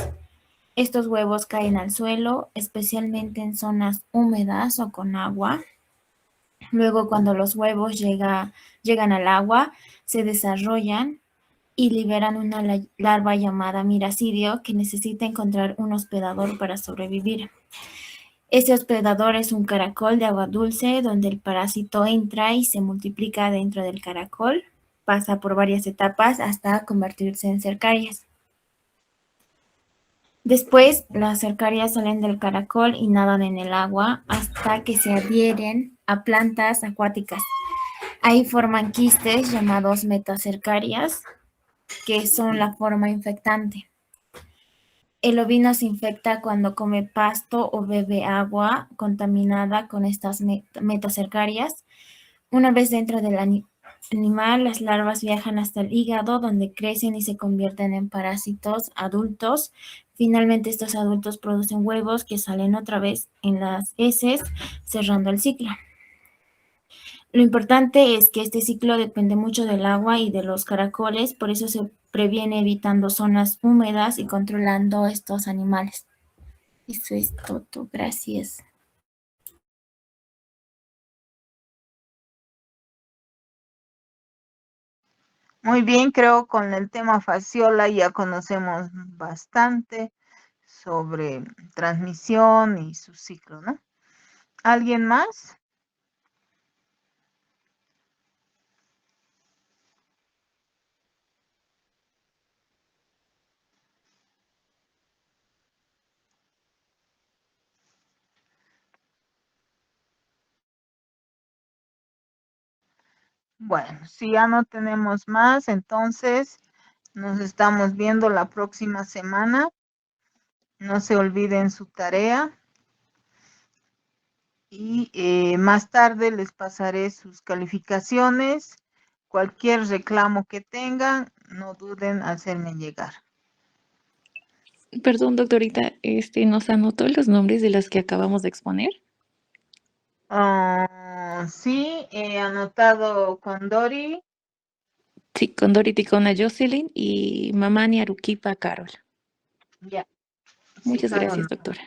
Estos huevos caen al suelo, especialmente en zonas húmedas o con agua. Luego, cuando los huevos llegan al agua, se desarrollan y liberan una larva llamada miracidio que necesita encontrar un hospedador para sobrevivir. Ese hospedador es un caracol de agua dulce donde el parásito entra y se multiplica dentro del caracol, pasa por varias etapas hasta convertirse en cercarias. Después, las cercarias salen del caracol y nadan en el agua hasta que se adhieren a plantas acuáticas. Ahí forman quistes llamados metacercarias, que son la forma infectante. El ovino se infecta cuando come pasto o bebe agua contaminada con estas metacercarias. Una vez dentro del animal, las larvas viajan hasta el hígado, donde crecen y se convierten en parásitos adultos. Finalmente, estos adultos producen huevos que salen otra vez en las heces, cerrando el ciclo. Lo importante es que este ciclo depende mucho del agua y de los caracoles, por eso se previene evitando zonas húmedas y controlando estos animales. Eso es todo, gracias. Muy bien, creo con el tema fasciola ya conocemos bastante sobre transmisión y su ciclo, ¿no? ¿Alguien más? Bueno, si ya no tenemos más, entonces nos estamos viendo la próxima semana. No se olviden su tarea. Y más tarde les pasaré sus calificaciones. Cualquier reclamo que tengan, no duden en hacerme llegar. Perdón, doctorita, ¿nos anotó los nombres de las que acabamos de exponer? Sí, he anotado con Dori. Sí, con Dorothy, con Jocelyn y Mamani Aruquipa Carol. Ya. Sí, Muchas Carol. gracias, doctora.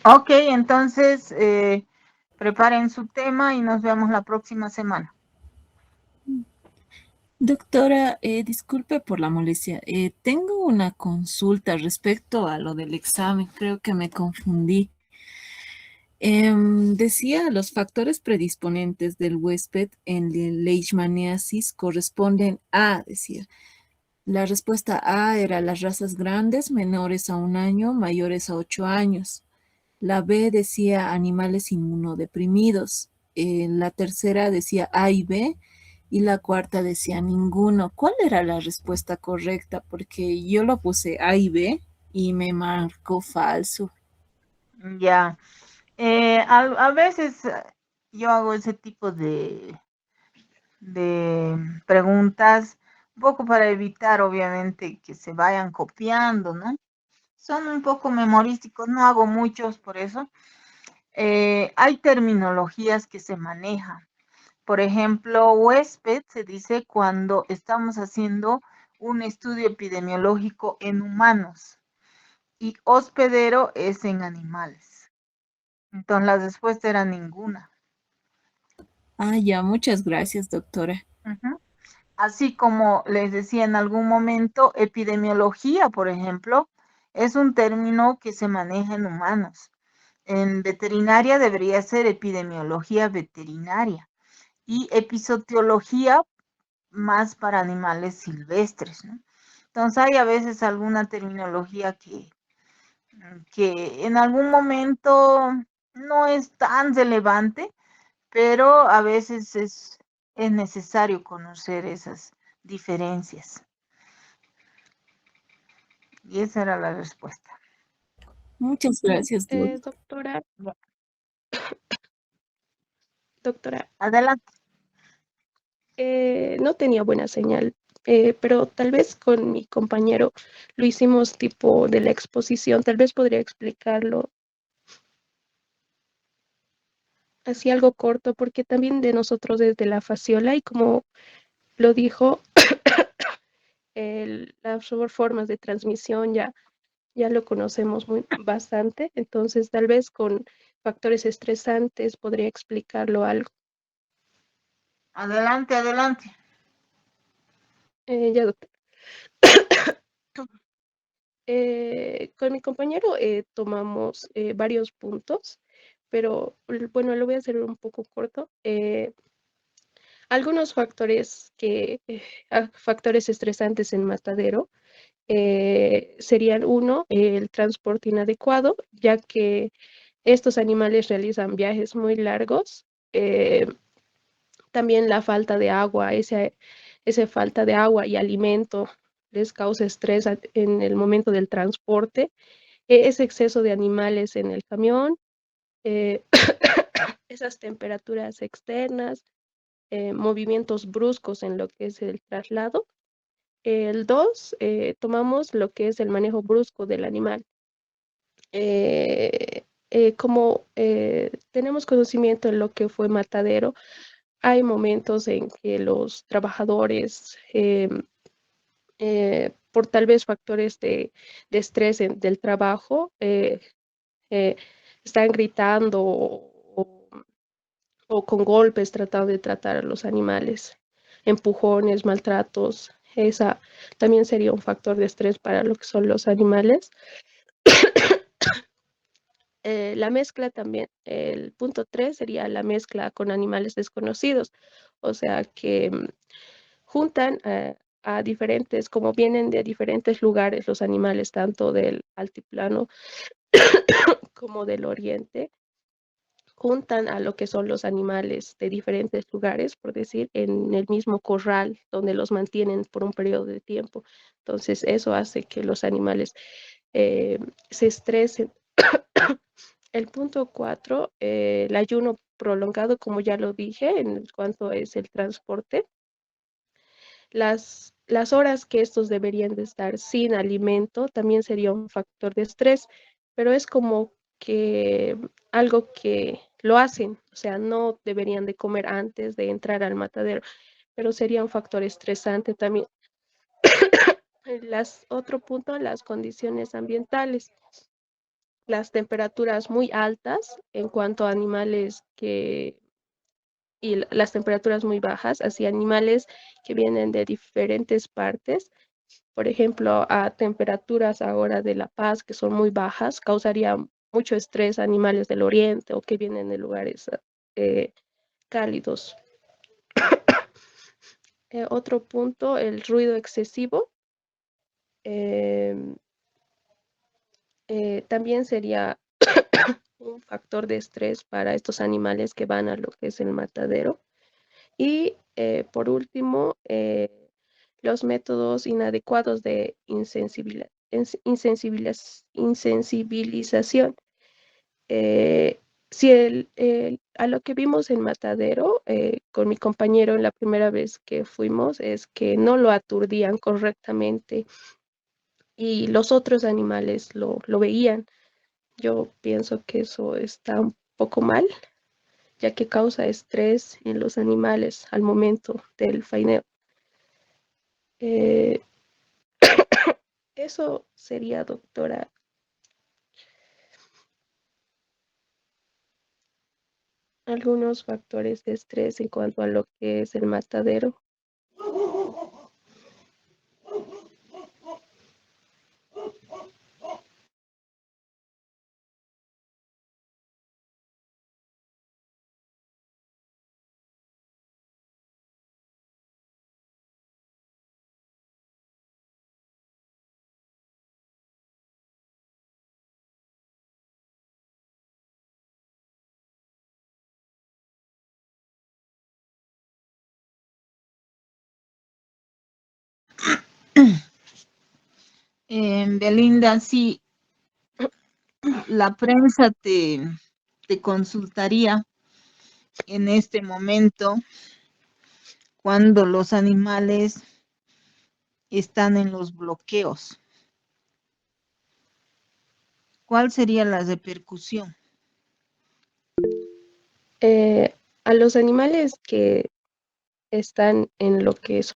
Ok, entonces preparen su tema y nos vemos la próxima semana. Doctora, disculpe por la molestia. Tengo una consulta respecto a lo del examen. Creo que me confundí. Decía, los factores predisponentes del huésped en leishmaniasis corresponden a, decía. La respuesta A era las razas grandes, menores a 1 año, mayores a 8 años. La B decía animales inmunodeprimidos. La tercera decía A y B. Y la cuarta decía ninguno. ¿Cuál era la respuesta correcta? Porque yo lo puse A y B y me marcó falso. Ya. A veces yo hago ese tipo de preguntas, un poco para evitar, obviamente, que se vayan copiando, ¿no? Son un poco memorísticos, no hago muchos por eso. Hay terminologías que se manejan. Por ejemplo, huésped se dice cuando estamos haciendo un estudio epidemiológico en humanos y hospedero es en animales. Entonces la respuesta era ninguna. Ah, ya, muchas gracias, doctora. Ujú. Así como les decía en algún momento, epidemiología, por ejemplo, es un término que se maneja en humanos. En veterinaria debería ser epidemiología veterinaria y episodiología más para animales silvestres, ¿no? Entonces hay a veces alguna terminología que en algún momento no es tan relevante, pero a veces es necesario conocer esas diferencias. Y esa era la respuesta. Muchas gracias, doctora. Doctora, doctora, Adelante. no tenía buena señal, pero tal vez con mi compañero lo hicimos tipo de la exposición, tal vez podría explicarlo así algo corto, porque también de nosotros desde la fasciola y como lo dijo, las formas de transmisión ya lo conocemos bastante, entonces tal vez con factores estresantes podría explicarlo algo. Adelante, adelante. Ya, doctor. Con mi compañero tomamos varios puntos, pero bueno, lo voy a hacer un poco corto. Algunos factores factores estresantes en matadero serían uno, el transporte inadecuado, ya que estos animales realizan viajes muy largos. También la falta de agua, esa falta de agua y alimento les causa estrés en el momento del transporte. Ese exceso de animales en el camión, eh, esas temperaturas externas, movimientos bruscos en lo que es el traslado. El 2, tomamos lo que es el manejo brusco del animal. Como tenemos conocimiento en lo que fue matadero, hay momentos en que los trabajadores, por tal vez factores de estrés del trabajo, están gritando o con golpes tratando de tratar a los animales, empujones, maltratos. Esa también sería un factor de estrés para lo que son los animales. La mezcla también, el punto 3 sería la mezcla con animales desconocidos, o sea que juntan a diferentes, como vienen de diferentes lugares los animales, tanto del altiplano como del oriente, juntan a lo que son los animales de diferentes lugares, por decir, en el mismo corral donde los mantienen por un periodo de tiempo. Entonces, eso hace que los animales se estresen. El punto 4, el ayuno prolongado, como ya lo dije, en cuanto es el transporte. Las horas que estos deberían de estar sin alimento también sería un factor de estrés, pero es como que algo que lo hacen, o sea, no deberían de comer antes de entrar al matadero, pero sería un factor estresante también. Otro punto, las condiciones ambientales. Las temperaturas muy altas en cuanto a animales y las temperaturas muy bajas, así animales que vienen de diferentes partes. Por ejemplo, a temperaturas ahora de La Paz que son muy bajas, causaría mucho estrés a animales del oriente o que vienen de lugares cálidos. Otro punto, el ruido excesivo. También sería un factor de estrés para estos animales que van a lo que es el matadero. Y por último, los métodos inadecuados de insensibilización. Si a lo que vimos en Matadero con mi compañero en la primera vez que fuimos es que no lo aturdían correctamente y los otros animales lo veían. Yo pienso que eso está un poco mal, ya que causa estrés en los animales al momento del faeneo. Eso sería, doctora. Algunos factores de estrés en cuanto a lo que es el matadero. Belinda, sí, la prensa te consultaría en este momento cuando los animales están en los bloqueos. ¿Cuál sería la repercusión? A los animales que están en lo que es